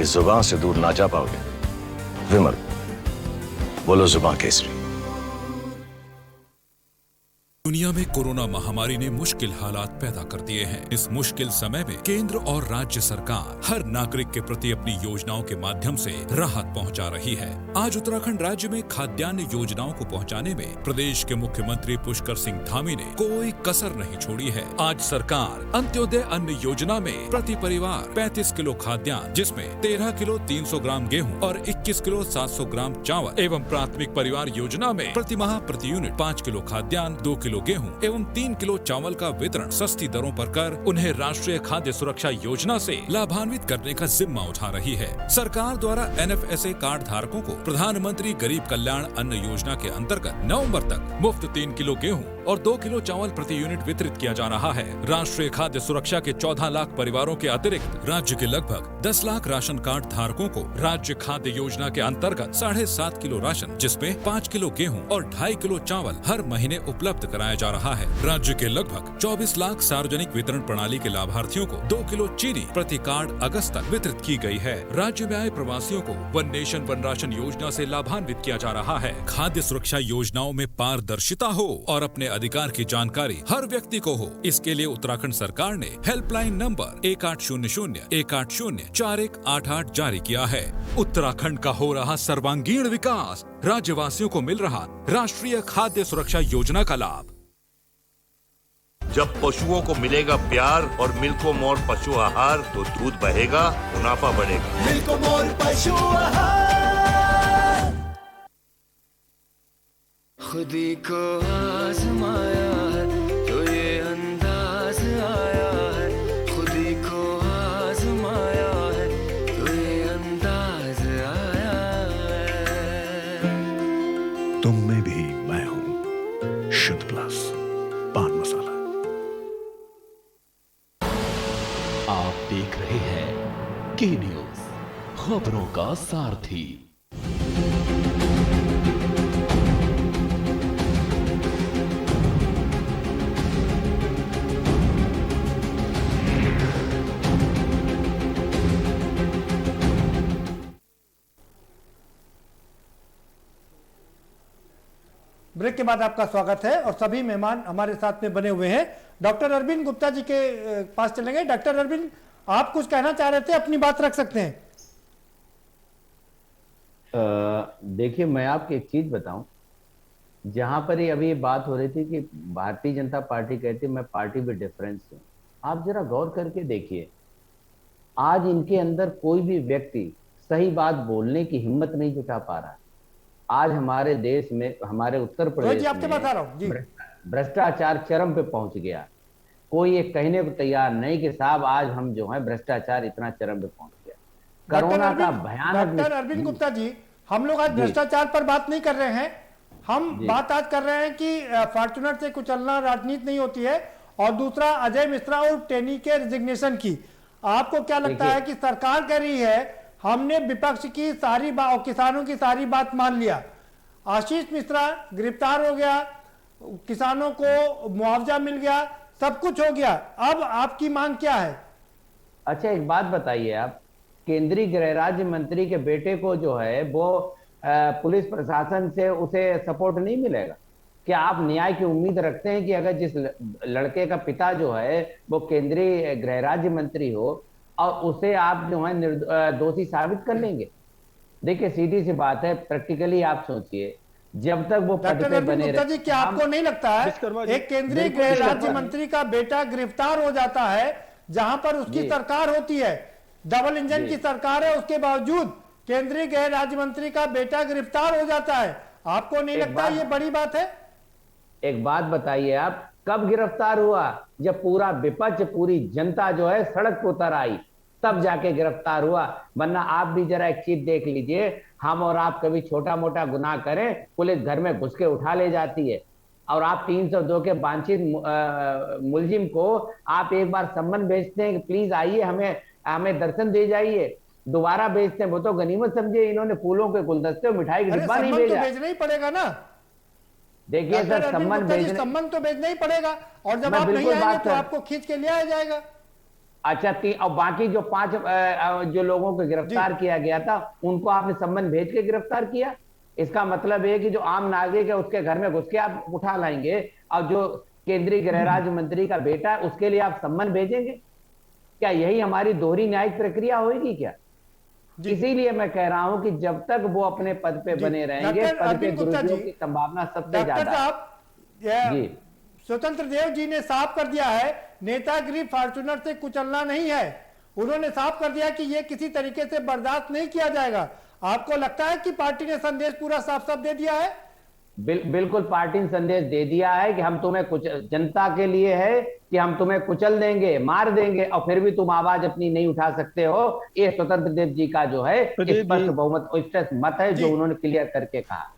इस जुबान से दूर ना जा पाओगे। विमल, बोलो जुबान केसरी। दुनिया में कोरोना महामारी ने मुश्किल हालात पैदा कर दिए हैं। इस मुश्किल समय में केंद्र और राज्य सरकार हर नागरिक के प्रति अपनी योजनाओं के माध्यम से राहत पहुंचा रही है। आज उत्तराखंड राज्य में खाद्यान्न योजनाओं को पहुंचाने में प्रदेश के मुख्यमंत्री पुष्कर सिंह धामी ने कोई कसर नहीं छोड़ी है। आज सरकार अंत्योदय अन्न योजना में प्रति परिवार 35 किलो खाद्यान्न, जिसमें 13 किलो 300 ग्राम गेहूँ और 21 किलो 700 ग्राम चावल एवं प्राथमिक परिवार योजना में प्रति माह प्रति यूनिट 5 किलो खाद्यान्न, 2 किलो गेहूं एवं 3 किलो चावल का वितरण सस्ती दरों पर कर उन्हें राष्ट्रीय खाद्य सुरक्षा योजना से लाभान्वित करने का जिम्मा उठा रही है। सरकार द्वारा NFSA कार्ड धारकों को प्रधानमंत्री गरीब कल्याण अन्न योजना के अंतर्गत नवंबर तक मुफ्त 3 किलो गेहूं और 2 किलो चावल प्रति यूनिट वितरित किया जा रहा है। राष्ट्रीय खाद्य सुरक्षा के 14 लाख परिवारों के अतिरिक्त राज्य के लगभग 10 लाख राशन कार्ड धारकों को राज्य खाद्य योजना के अंतर्गत 7.5 किलो राशन, जिसमें 5 किलो गेहूं और 2.5 किलो चावल हर महीने उपलब्ध कराया जा रहा है। राज्य के लगभग 24 लाख सार्वजनिक वितरण प्रणाली के लाभार्थियों को 2 किलो चीनी प्रति कार्ड अगस्त तक वितरित की गई है। राज्य में आए प्रवासियों को वन नेशन वन राशन योजना से लाभान्वित किया जा रहा है। खाद्य सुरक्षा योजनाओं में पारदर्शिता हो और अपने अधिकार की जानकारी हर व्यक्ति को हो, इसके लिए उत्तराखंड सरकार ने हेल्पलाइन नंबर 1800-180-4188 जारी किया है। उत्तराखंड का हो रहा सर्वांगीण विकास, राज्यवासियों को मिल रहा राष्ट्रीय खाद्य सुरक्षा योजना का लाभ। जब पशुओं को मिलेगा प्यार और मिल्को मोर पशु आहार तो दूध बहेगा, मुनाफा बढ़ेगा। मिल्को मोर पशु आहार। खुदी को आजमाया है तो ये अंदाज आया है, खुदी को आजमाया है तो ये अंदाज आया है। तुम में भी मैं हूं, शुद्ध प्लस पान मसाला। आप देख रहे हैं के न्यूज, खबरों का सारथी। ब्रेक के बाद आपका स्वागत है और सभी मेहमान हमारे साथ में बने हुए हैं। डॉक्टर अरविंद गुप्ता जी के पास चलेंगे। डॉक्टर अरविंद, आप कुछ कहना चाह रहे थे, अपनी बात रख सकते हैं। देखिए, मैं आपको एक चीज बताऊं, जहां पर ही अभी ये बात हो रही थी कि भारतीय जनता पार्टी कहती है मैं पार्टी में डिफरेंस हूं, आप जरा गौर करके देखिए, आज इनके अंदर कोई भी व्यक्ति सही बात बोलने की हिम्मत नहीं जुटा पा रहा। आज हमारे देश में, हमारे उत्तर प्रदेश में भ्रष्टाचार चरम पे पहुंच गया। कोई ये कहने को तैयार नहीं कि साहब आज हम जो है भ्रष्टाचार इतना चरम पे पहुंच गया। कोरोना का भयानक। डॉक्टर अरविंद गुप्ता जी, हम लोग आज भ्रष्टाचार पर बात नहीं कर रहे हैं, हम बात आज कर रहे हैं कि फॉर्च्यूनर से कुचलना राजनीति नहीं होती है, और दूसरा अजय मिश्रा और टेनी के रिजिग्नेशन की। आपको क्या लगता है कि सरकार कह रही है हमने विपक्ष की सारी बात और किसानों की सारी बात मान लिया, आशीष मिश्रा गिरफ्तार हो गया, किसानों को मुआवजा मिल गया, सब कुछ हो गया, अब आपकी मांग क्या है? अच्छा, एक बात बताइए आप, केंद्रीय गृह राज्य मंत्री के बेटे को जो है वो पुलिस प्रशासन से उसे सपोर्ट नहीं मिलेगा? क्या आप न्याय की उम्मीद रखते हैं कि अगर जिस लड़के का पिता जो है वो केंद्रीय गृह राज्य मंत्री हो और उसे आप जो है दोषी साबित कर लेंगे? देखिए, सीधी सी बात है, प्रैक्टिकली आप सोचिए, जब तक वो पद पे बने रहे। क्या आपको नहीं लगता है एक केंद्रीय गृह राज्य मंत्री का बेटा गिरफ्तार हो जाता है, जहां पर उसकी सरकार होती है, डबल इंजन की सरकार है, उसके बावजूद केंद्रीय गृह राज्य मंत्री का बेटा गिरफ्तार हो जाता है, आपको नहीं लगता ये बड़ी बात है? एक बात बताइए आप, कब गिरफ्तार हुआ? जब पूरा विपक्ष, पूरी जनता जो है सड़क पर उतर आई, तब जाके गिरफ्तार हुआ। वरना आप भी जरा एक चीज देख लीजिए, हम और आप कभी छोटा मोटा गुनाह करें, पुलिस घर में घुस के उठा ले जाती है, और आप 302 के वांछित मुलजिम को आप एक बार सम्मन भेजते हैं कि प्लीज आइए, हमें दर्शन दे जाइए, दोबारा भेजते हैं। वो तो गनीमत समझे इन्होंने फूलों के गुलदस्ते और मिठाई की डिब्बा नहीं भेजा। तो भेजना ही पड़ेगा ना। देखिए सर, सम्मन तो भेजना ही पड़ेगा, और जब आप नहीं आएंगे तो आपको खींच के ले आया जाएगा। अच्छा, और बाकी जो 5 जो लोगों को गिरफ्तार किया गया था, उनको आपने सम्मन भेज के गिरफ्तार किया। इसका मतलब है कि जो आम नागरिक है उसके घर में घुस के आप उठा लाएंगे, और जो केंद्रीय गृह राज्य मंत्री का बेटा है उसके लिए आप सम्मन भेजेंगे? क्या यही हमारी दोहरी न्यायिक प्रक्रिया होगी क्या? इसीलिए मैं कह रहा हूं कि जब तक वो अपने पद पे बने रहेंगे, पद के दुरुपयोग की संभावना सबसे ज्यादा है। स्वतंत्र देव जी ने साफ कर दिया है, नेतागिरी फॉर्च्यूनर से कुचलना नहीं है। उन्होंने साफ कर दिया कि ये किसी तरीके से बर्दाश्त नहीं किया जाएगा। आपको लगता है कि पार्टी ने संदेश पूरा साफ साफ दे दिया है? बिल्कुल पार्टी ने संदेश दे दिया है कि हम तुम्हें कुछ जनता के लिए है कि हम तुम्हें कुचल देंगे, मार देंगे, और फिर भी तुम आवाज अपनी नहीं उठा सकते हो। ये स्वतंत्र देव जी का जो है स्पष्ट बहुमत स्पष्ट मत है जो उन्होंने क्लियर करके कहा।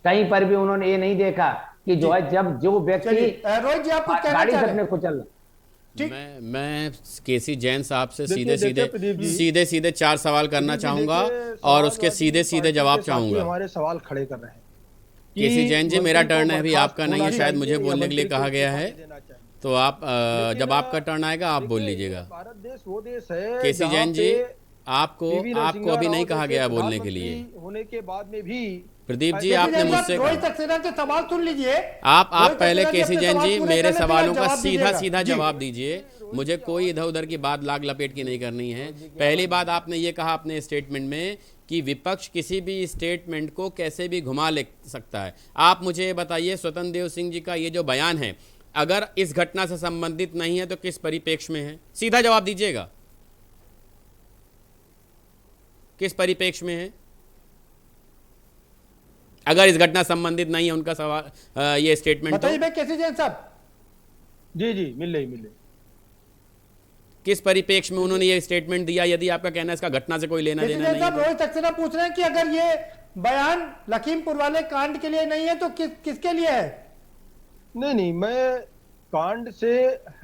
कहीं पर भी उन्होंने ये नहीं देखा कि जो है जब जो व्यक्ति रोहित जी आपको गाड़ी तक कुचल। मैं केसी जैन साहब से सीधे 4 सवाल करना चाहूंगा और उसके सीधे जवाब चाहूंगा। हमारे सवाल खड़े कर रहे हैं। केसी जैन जी, मेरा टर्न है, अभी आपका नहीं है, शायद मुझे बोलने के लिए कहा गया है, तो आप जब आपका टर्न आएगा आप बोल लीजिएगा। भारत देश वो देश है, केसी जैन जी, आपको अभी नहीं कहा गया बोलने के लिए। होने के बाद में भी प्रदीप जी, आपने मुझसे रोहित सक्सेना के सवाल सुन लीजिए। आप पहले केसी जैन जी मेरे सवालों का सीधा जवाब दीजिए। मुझे कोई इधर उधर की बात लाग लपेट की नहीं करनी है। पहली बात, आपने ये कहा अपने स्टेटमेंट में कि विपक्ष किसी भी स्टेटमेंट को कैसे भी घुमा ले सकता है। आप मुझे ये बताइए, स्वतंत्र देव सिंह जी का ये जो बयान है, अगर इस घटना से संबंधित नहीं है तो किस परिप्रेक्ष्य में है? सीधा जवाब दीजिएगा, किस परिप्रेक्ष्य में है? अगर इस घटना संबंधित नहीं है उनका सवाल, ये स्टेटमेंट, बताइए कैसे जैन साहब। जी मिल रही किस परिप्रेक्ष्य में उन्होंने ये स्टेटमेंट दिया, यदि आपका कहना है इसका घटना से कोई लेना देना नहीं है? रोहित सक्सेना पूछ रहे हैं कि अगर ये बयान लखीमपुर वाले कांड के लिए नहीं है तो किसके लिए है? नहीं, मैं कांड से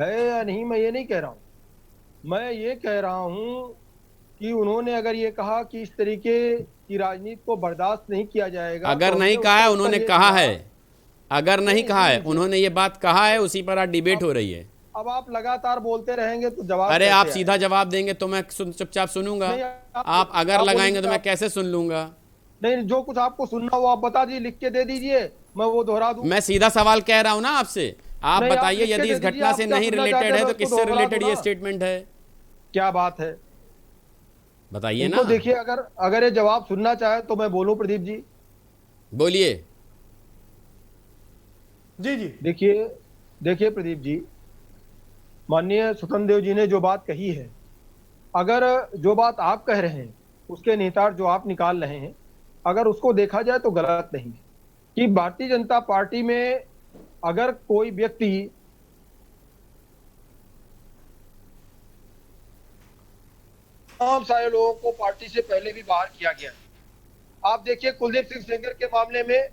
है या नहीं मैं ये नहीं कह रहा हूं। मैं ये कह रहा हूं कि उन्होंने अगर ये कहा कि इस तरीके की राजनीति को बर्दाश्त नहीं किया जाएगा, अगर नहीं कहा है उन्होंने, कहा है, अगर नहीं कहा है उन्होंने, ये बात कहा है, उसी पर आज डिबेट हो रही है। अब आप लगातार बोलते रहेंगे तो जवाब, अरे आप सीधा जवाब देंगे तो मैं चुपचाप सुनूंगा, आप अगर लगाएंगे तो मैं कैसे सुन लूंगा? नहीं, जो कुछ आपको सुनना हो आप बता दीजिए, लिख के दे दीजिए, मैं वो दोहरा दूं। मैं सीधा सवाल कह रहा हूं ना आपसे, आप बताइए यदि इस घटना से नहीं रिलेटेड है तो किससे रिलेटेड ये स्टेटमेंट है? क्या बात है बताइए ना। देखिए, अगर ये जवाब सुनना चाहे तो मैं बोलूं। प्रदीप जी बोलिए। जी देखिए प्रदीप जी, माननीय स्वतंत्र देव जी ने जो बात कही है, अगर जो बात आप कह रहे हैं उसके निहितार्थ जो आप निकाल रहे हैं, अगर उसको देखा जाए तो गलत नहीं है कि भारतीय जनता पार्टी में अगर कोई व्यक्ति तमाम सारे लोगों को पार्टी से पहले भी बाहर किया गया। आप देखिए, कुलदीप सिंह सेंगर के मामले में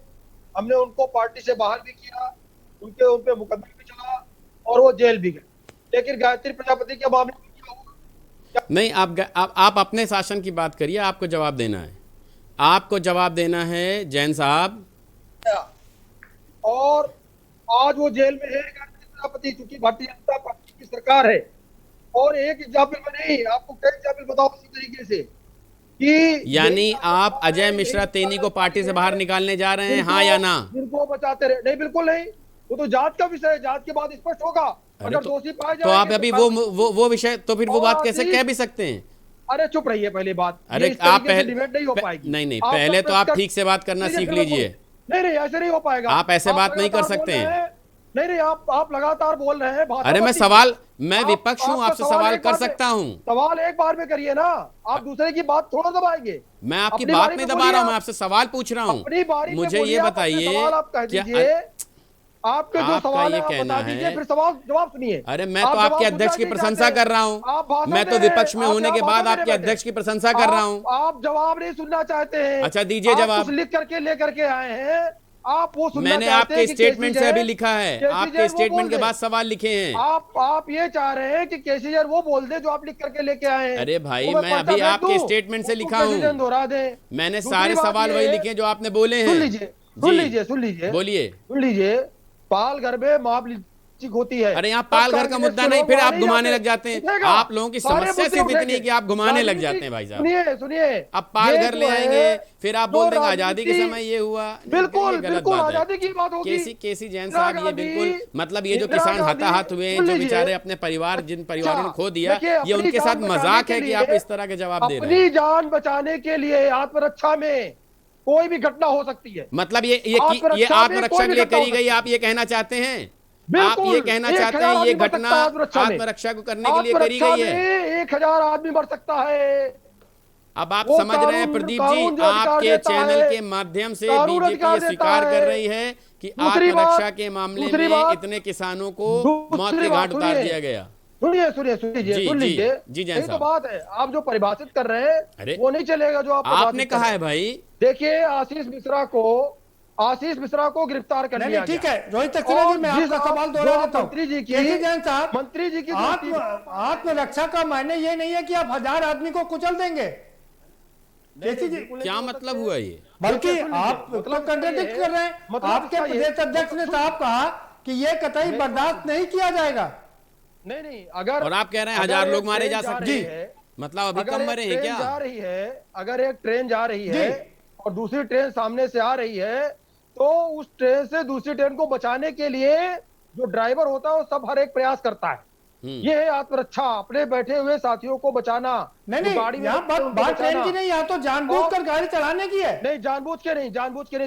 हमने उनको पार्टी से बाहर भी किया, उन पे मुकदमा भी चला और वो जेल भी गए, लेकिन गायत्री प्रजापति के मामले में क्या हुआ? नहीं, आप अपने शासन की बात करिए, आपको जवाब देना है, आपको जवाब देना है जैन साहब। और आज वो जेल में है गायत्री प्रजापति, क्योंकि भारतीय जनता पार्टी की सरकार है। और एक एग्जाम्पल में नहीं, आपको कई एग्जाम्पल बताओ इसी तरीके से कि यानी आप अजय मिश्रा तेनी को पार्टी से बाहर निकालने जा रहे हैं, हाँ या ना? जिनको बचाते रहे, नहीं बिल्कुल नहीं, वो तो जांच का विषय है, जांच के बाद स्पष्ट होगा। अगर दोषी पाए जाएंगे तो आप अभी वो विषय, तो फिर वो बात कैसे कह भी सकते हैं? अरे चुप रहिए पहले बात। अरे आप पहले डिबेट नहीं हो पाएगी। नहीं, पहले तो आप ठीक से बात करना सीख लीजिए। नहीं, ऐसे नहीं हो पाएगा। आप ऐसे बात नहीं कर सकते हैं। नहीं, आप लगातार बोल रहे हैं। अरे मैं विपक्ष हूँ, आपसे सवाल कर सकता हूँ। सवाल एक बार में करिए ना, आप दूसरे की बात थोड़ा दबाएंगे। मैं आपकी बात नहीं दबा रहा हूँ, मैं आपसे सवाल पूछ रहा हूँ। मुझे ये बताइए, आपके जो आपका सवाल ये है आप कहना बता दीजिए, है। फिर सवाल जवाब सुनिए। अरे मैं आप तो आपके जवाब अध्यक्ष की सुनना नहीं प्रशंसा चाहते। कर रहा आप हूँ, भाषण मैं तो दे रहे विपक्ष हैं, में आप होने के जवाब बाद देने आपके बैठे। अध्यक्ष की प्रशंसा कर रहा हूँ। आप जवाब नहीं सुनना चाहते हैं। अच्छा दीजिए आप जवाब। कुछ लिख करके लेकर के आए हैं, आप वो सुनना मैंने चाहते आपके हैं कि स्टेटमेंट से केसी अभी जैन- लिखा है, केसी आपके जैन वो स्टेटमेंट बोल के दे। बाद सवाल लिखे हैं। आप ये चाह रहे हैं कि केसी जैन वो बोल दे जो आप लिख करके लेके आए हैं। अरे भाई वो मैं पर्चा अभी भेज आपके दूं, स्टेटमेंट से उसको लिखा केसी जैन हूँ। दोहरा दे। मैंने दूसरी सारे बात सवाल ये वही है- लिखे जो आपने बोले हैं। सुन लीजिए, सुन लीजिए, सुन लीजिए, बोलिए। सुन लीजिए। पाल घर में माप होती है। अरे यहाँ पाल घर का मुद्दा नहीं, फिर आप घुमाने लग जाते हैं। आप लोगों की समस्या सिर्फ इतनी है कि आप घुमाने लग जाते हैं भाई साहब। सुनिए सुनिए, अब पाल ये घर ले जो है, आएंगे, फिर आप बोल जो देंगे आजादी के राजनीति- समय ये हुआ। बिल्कुल ये गलत बिल्कुल बात है। आजादी की बात होगी। केसी जैन साहब ये बिल्कुल मतलब ये जो इंदिरा किसान गांधी- हताहत हुए हैं, सुन जो लीजिए। बेचारे अपने परिवार जिन परिवारों ने खो दिया, देखिए, ये अपनी उनके साथ जान मजाक बचाने है के कि आप लिए- इस तरह के जवाब दे रहे अपनी हैं। जान बचाने के लिए आत्मरक्षा में कोई भी घटना हो सकती है। मतलब ये आत्मरक्षा में आत्मरक्षा कोई के भी लिए घटना हो करी गई, आप ये कहना चाहते हैं? आप बिल्कुल, ये कहना 1000 चाहते हैं ये आदमी मर घटना सकता है आत्मरक्षा में। आत्मरक्षा को करने के लिए करी आत्मरक्षा गई है? में 1000 आदमी मर सकता है। अब आप वो समझ रहे हैं कानून- प्रदीप कानून जी, जो अधिकार आपके देता चैनल है, के माध्यम से कानून बीजेपी अधिकार ये देता स्वीकार है। कर रही है कि दूसरी आत्मरक्षा बात- के मामले दूसरी में बात- इतने किसानों को मौत दूसरी के घाट बात उतार सुनिए। दिया गया। सुनिए सुनिए सुनिए जी, सुन जी, लीजिए। जी, जैन यही तो साहब। बात है, आप जो परिभाषित कर रहे हैं अरे, वो नहीं चलेगा जो आप आपने परिभाषित कर कहा रहे है हैं। भाई। देखिए आशीष मिश्रा को गिरफ्तार कर लिया ठीक गया। है रोहित सक्सेना जी, मैं और जिस आपका सवाल आप- दोहरा जो देता हूं। मंत्री जी की- केसी जैन साहब, मंत्री जी की आत्मरक्षा का मायने ये नहीं है कि आप 1000 आदमी को कुचल देंगे। केसी जी, क्या मतलब हुआ ये? बल्कि आप मतलब कंट्राडिक्ट कर रहे हैं। मतलब आपके इसका ये- प्रदेश अध्यक्ष ने साहब कहा कि ये कतई बर्दाश्त नहीं किया जाएगा। नहीं अगर और आप कह रहे हैं 1000 लोग मारे जा सकते हैं। हैं, मतलब अभी कम मरे हैं क्या? जा रही है, अगर एक ट्रेन जा रही है और दूसरी ट्रेन सामने से आ रही है, तो उस ट्रेन से दूसरी ट्रेन को बचाने के लिए जो ड्राइवर होता है वो सब हर एक प्रयास करता है। ये है आत्मरक्षा, अपने बैठे हुए साथियों को बचाना। नहीं यहाँ बात ट्रेन की नहीं, यहाँ तो जानबूझकर गाड़ी चलाने की है। नहीं जानबूझ के नहीं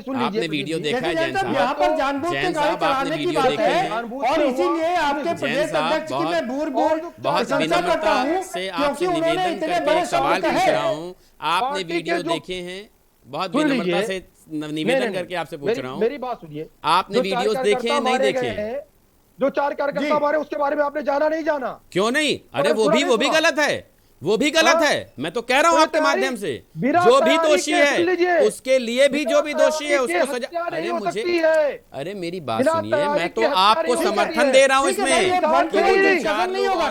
सुन लीजिए। आपने वीडियो देखा है जैन साहब? यहाँ पर जानबूझ के गाड़ी चलाने की बात है, और इसीलिए आपके प्रदेश अध्यक्ष की मैं बहुत प्रशंसा करता हूँ से क्योंकि आपसे उन्होंने निवेदन इतने करके बड़े एक सवाल शब्द पूछ कहे। रहा हूँ। आपने वीडियो देखे हैं, बहुत विनम्रता से निवेदन करके आपसे पूछ रहा हूँ। मेरी बात सुनिए, आपने वीडियोस देखे हैं नहीं देखे? जो 4 कार्यकर्ता मारे उसके बारे में आपने जाना नहीं जाना? क्यों नहीं? अरे वो भी गलत है, वो भी गलत है। मैं तो कह रहा हूं आपके माध्यम से, जो भी दोषी है उसके लिए भी जो भी दोषी है उसको सजा। अरे मुझे, अरे मेरी बात सुनिए, मैं तो आपको समर्थन दे रहा हूँ इसमें। नहीं होगा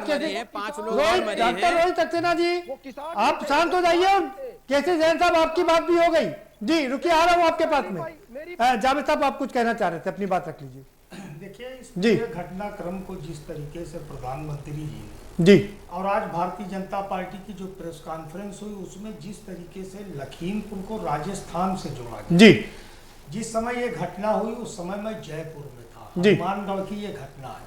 5 लोग और मरे हैं। डॉक्टर रोहित सक्सेना जी, आप शांत हो जाइए। और केसी जैन साहब, आपकी बात भी हो गई जी, रुकिए, आ रहा हूँ आपके पास में। जावेद साहब, आप कुछ कहना चाह रहे थे, अपनी बात रख लीजिए। देखिए, इस पूरे घटनाक्रम को जिस तरीके से प्रधानमंत्री जी ने जी और आज भारतीय जनता पार्टी की जो प्रेस कॉन्फ्रेंस हुई उसमें जिस तरीके से लखीमपुर को राजस्थान से जोड़ा गया जी, जिस समय ये घटना हुई उस समय मैं जयपुर में था। जी, हनुमानगढ़ की ये घटना है।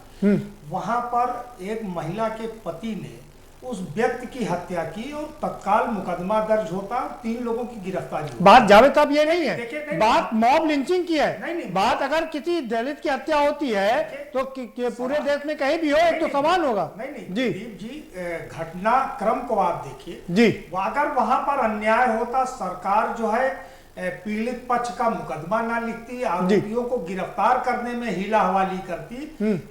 वहां पर एक महिला के पति ने उस व्यक्ति की हत्या की और तत्काल मुकदमा दर्ज होता, 3 लोगों की गिरफ्तारी होती। बात जावेद साहब ये नहीं है, नहीं, बात मॉब लिंचिंग की है। नहीं, बात अगर किसी दलित की हत्या होती है तो पूरे देश में कहीं भी हो एक तो सवाल होगा। नहीं जी जी, घटनाक्रम को आप देखिए जी, अगर वहां पर अन्याय होता, सरकार जो है पीड़ित पक्ष का मुकदमा ना लिखती, आरोपियों को गिरफ्तार करने में हीला हवाली करती,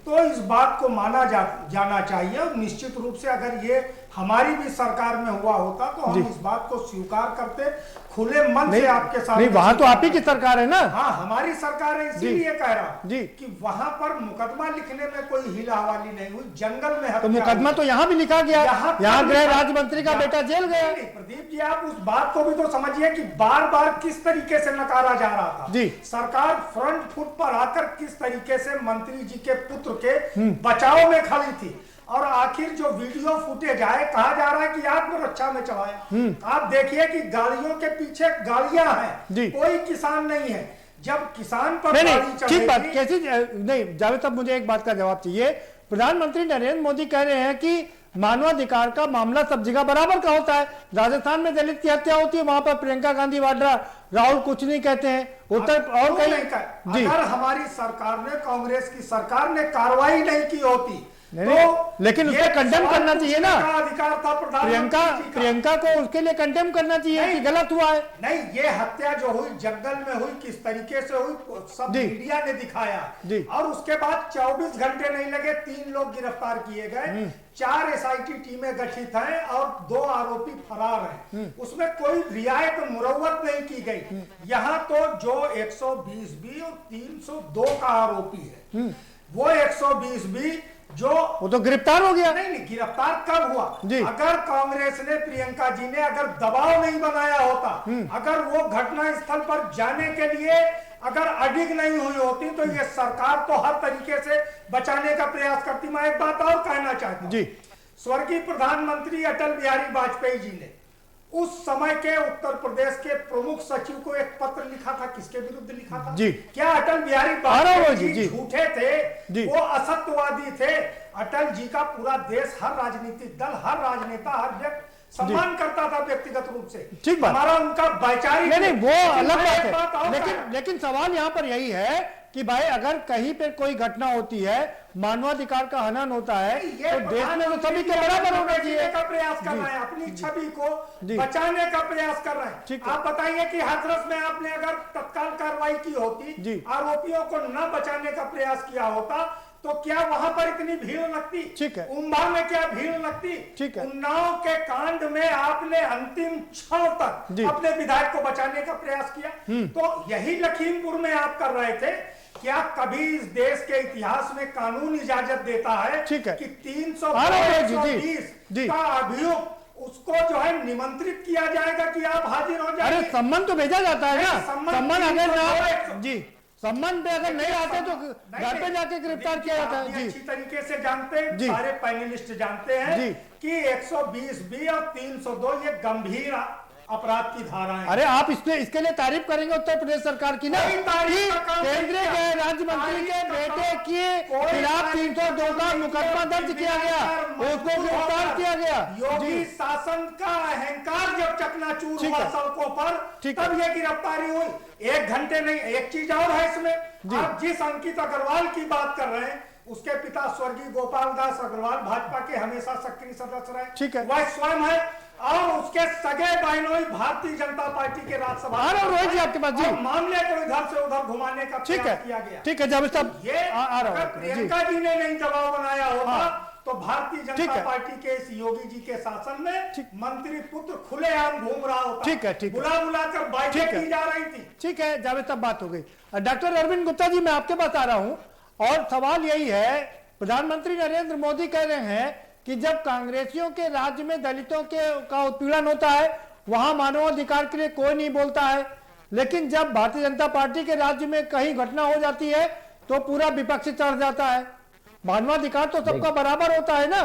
तो इस बात को माना जाना चाहिए। और निश्चित रूप से अगर ये हमारी भी सरकार में हुआ होता तो हम इस बात को स्वीकार करते, खुले मन से आपके साथ। नहीं, वहां तो आप ही की सरकार है ना। हाँ, हमारी सरकार है, इसीलिए कह रहा हूं जी कि वहां पर मुकदमा लिखने में कोई हीला हवाली नहीं हुई, जंगल में तो मुकदमा तो यहाँ भी लिखा गया, यहाँ गृह राज्य मंत्री का बेटा जेल गया। प्रदीप जी, आप उस बात को भी तो समझिए कि बार बार किस तरीके से नकारा जा रहा था। जी, सरकार फ्रंट फुट पर आकर किस तरीके से मंत्री जी के पुत्र के बचाव में खड़ी थी, और आखिर जो वीडियो फुटेज आए, कहा जा रहा है कि आत्मरक्षा में चलाया। आप देखिए कि गाड़ियों के पीछे गाड़ियां हैं, कोई किसान नहीं है। जब किसान पर गाड़ी चल ठीक बात कैसी नहीं जावेद साहब, मुझे एक बात का जवाब चाहिए। प्रधानमंत्री नरेंद्र मोदी कह रहे हैं कि मानवाधिकार का मामला सब जगह बराबर का होता है। राजस्थान में दलित की हत्या होती है, वहां पर प्रियंका गांधी वाड्रा, राहुल कुछ नहीं कहते हैं। उत्तर और कहीं अगर हमारी सरकार ने, कांग्रेस की सरकार ने कार्रवाई नहीं की होती तो लेकिन उसको कंडेम करना चाहिए ना, अधिकार था प्रियंका को उसके लिए कंडेम करना चाहिए कि गलत हुआ है। नहीं, ये हत्या जो हुई जंगल में हुई, किस तरीके से हुई सब मीडिया ने दिखाया, और उसके बाद 24 घंटे नहीं लगे 3 लोग गिरफ्तार किए गए, 4 SIT टीमें गठित हैं और 2 आरोपी फरार हैं। उसमें कोई रियायत मुरव्वत नहीं की गई। यहाँ तो जो 120B और 302 का आरोपी है, वो 120B वो तो गिरफ्तार हो गया। नहीं, गिरफ्तार कब हुआ? अगर कांग्रेस ने, प्रियंका जी ने अगर दबाव नहीं बनाया होता, अगर वो घटना स्थल पर जाने के लिए अगर अडिग नहीं हुई होती, तो ये सरकार तो हर तरीके से बचाने का प्रयास करती। मैं एक बात और कहना चाहता हूं, स्वर्गीय प्रधानमंत्री अटल बिहारी वाजपेयी जी ने उस समय के उत्तर प्रदेश के प्रमुख सचिव को एक पत्र लिखा था। किसके विरुद्ध लिखा था? क्या अटल बिहारी वाजपेयी जी झूठे थे? वो असत्यवादी थे? अटल जी का पूरा देश, हर राजनीतिक दल, हर राजनेता, हर व्यक्ति सम्मान करता था व्यक्तिगत रूप से। ठीक बात, हमारा उनका वैचारिक नहीं, वो अलग बात है। लेकिन सवाल यहाँ पर यही है कि भाई अगर कहीं पे कोई घटना होती है, मानवाधिकार का हनन होता है, तो देश में तो सभी के बराबर होना चाहिए का प्रयास कर रहे हैं, अपनी छवि को बचाने का प्रयास कर रहे हैं। आप बताइए कि हाथरस में आपने अगर तत्काल कार्रवाई की होती, आरोपियों को न बचाने का प्रयास किया होता, तो क्या वहां पर इतनी भीड़ लगती? ठीक है। उम्बा में क्या भीड़ लगती? ठीक है। उन्नाव के कांड में आपने अंतिम क्षण तक अपने विधायक को बचाने का प्रयास किया, तो यही लखीमपुर में आप कर रहे थे। क्या कभी इस देश के इतिहास में कानून इजाजत देता है कि 320 का अभियुक्त उसको जो है निमंत्रित किया जाएगा कि आप हाजिर हो जाइए? अरे सम्मन तो भेजा जाता है ना। सम्मन अगर ना सम्मान पे अगर नहीं आते तो घर पे जाके गिरफ्तार किया जाता है। अच्छी तरीके से जानते हैं, सारे पैनलिस्ट जानते हैं कि 120B और 302 ये गंभीर अपराध की धारा है। अरे आप इसके लिए तारीफ करेंगे उत्तर प्रदेश सरकार की ना, केंद्रीय गृह राज्य मंत्री के बेटे के खिलाफ 302 का मुकदमा दर्ज किया गया, उसको गिरफ्तार किया गया। योगी शासन का अहंकार जब चकनाचूर हुआ सड़कों पर, तब ये गिरफ्तारी हुई। 1 घंटे नहीं। एक चीज और है इसमें, आप जिस अंकित अग्रवाल की बात कर रहे हैं, उसके पिता स्वर्गीय गोपाल दास अग्रवाल भाजपा के हमेशा सक्रिय सदस्य रहे, वह स्वयं है, और उसके सगे बहनोई भारतीय जनता पार्टी के राज्यसभा आपके पास मामले को इधर से उधर घुमाने का प्रयास किया गया। ठीक है, जब ये अगर प्रियंका जी ने नहीं दबाव बनाया होता, तो भारतीय जनता पार्टी के इस योगी जी के शासन में मंत्री पुत्र खुलेआम घूम रहा होता। ठीक है, बुला कर बाइटें की जा रही थी। ठीक है, जावेद साहब बात हो गई। डॉक्टर अरविंद गुप्ता जी, मैं आपके पास आ रहा हूं, और सवाल यही है, प्रधानमंत्री नरेंद्र मोदी कह रहे हैं कि जब कांग्रेसियों के राज्य में दलितों का उत्पीड़न होता है, वहां मानवाधिकार के लिए कोई नहीं बोलता है, लेकिन जब भारतीय जनता पार्टी के राज्य में कहीं घटना हो जाती है तो पूरा विपक्ष चढ़ जाता है। मानवाधिकार तो सबका बराबर होता है ना।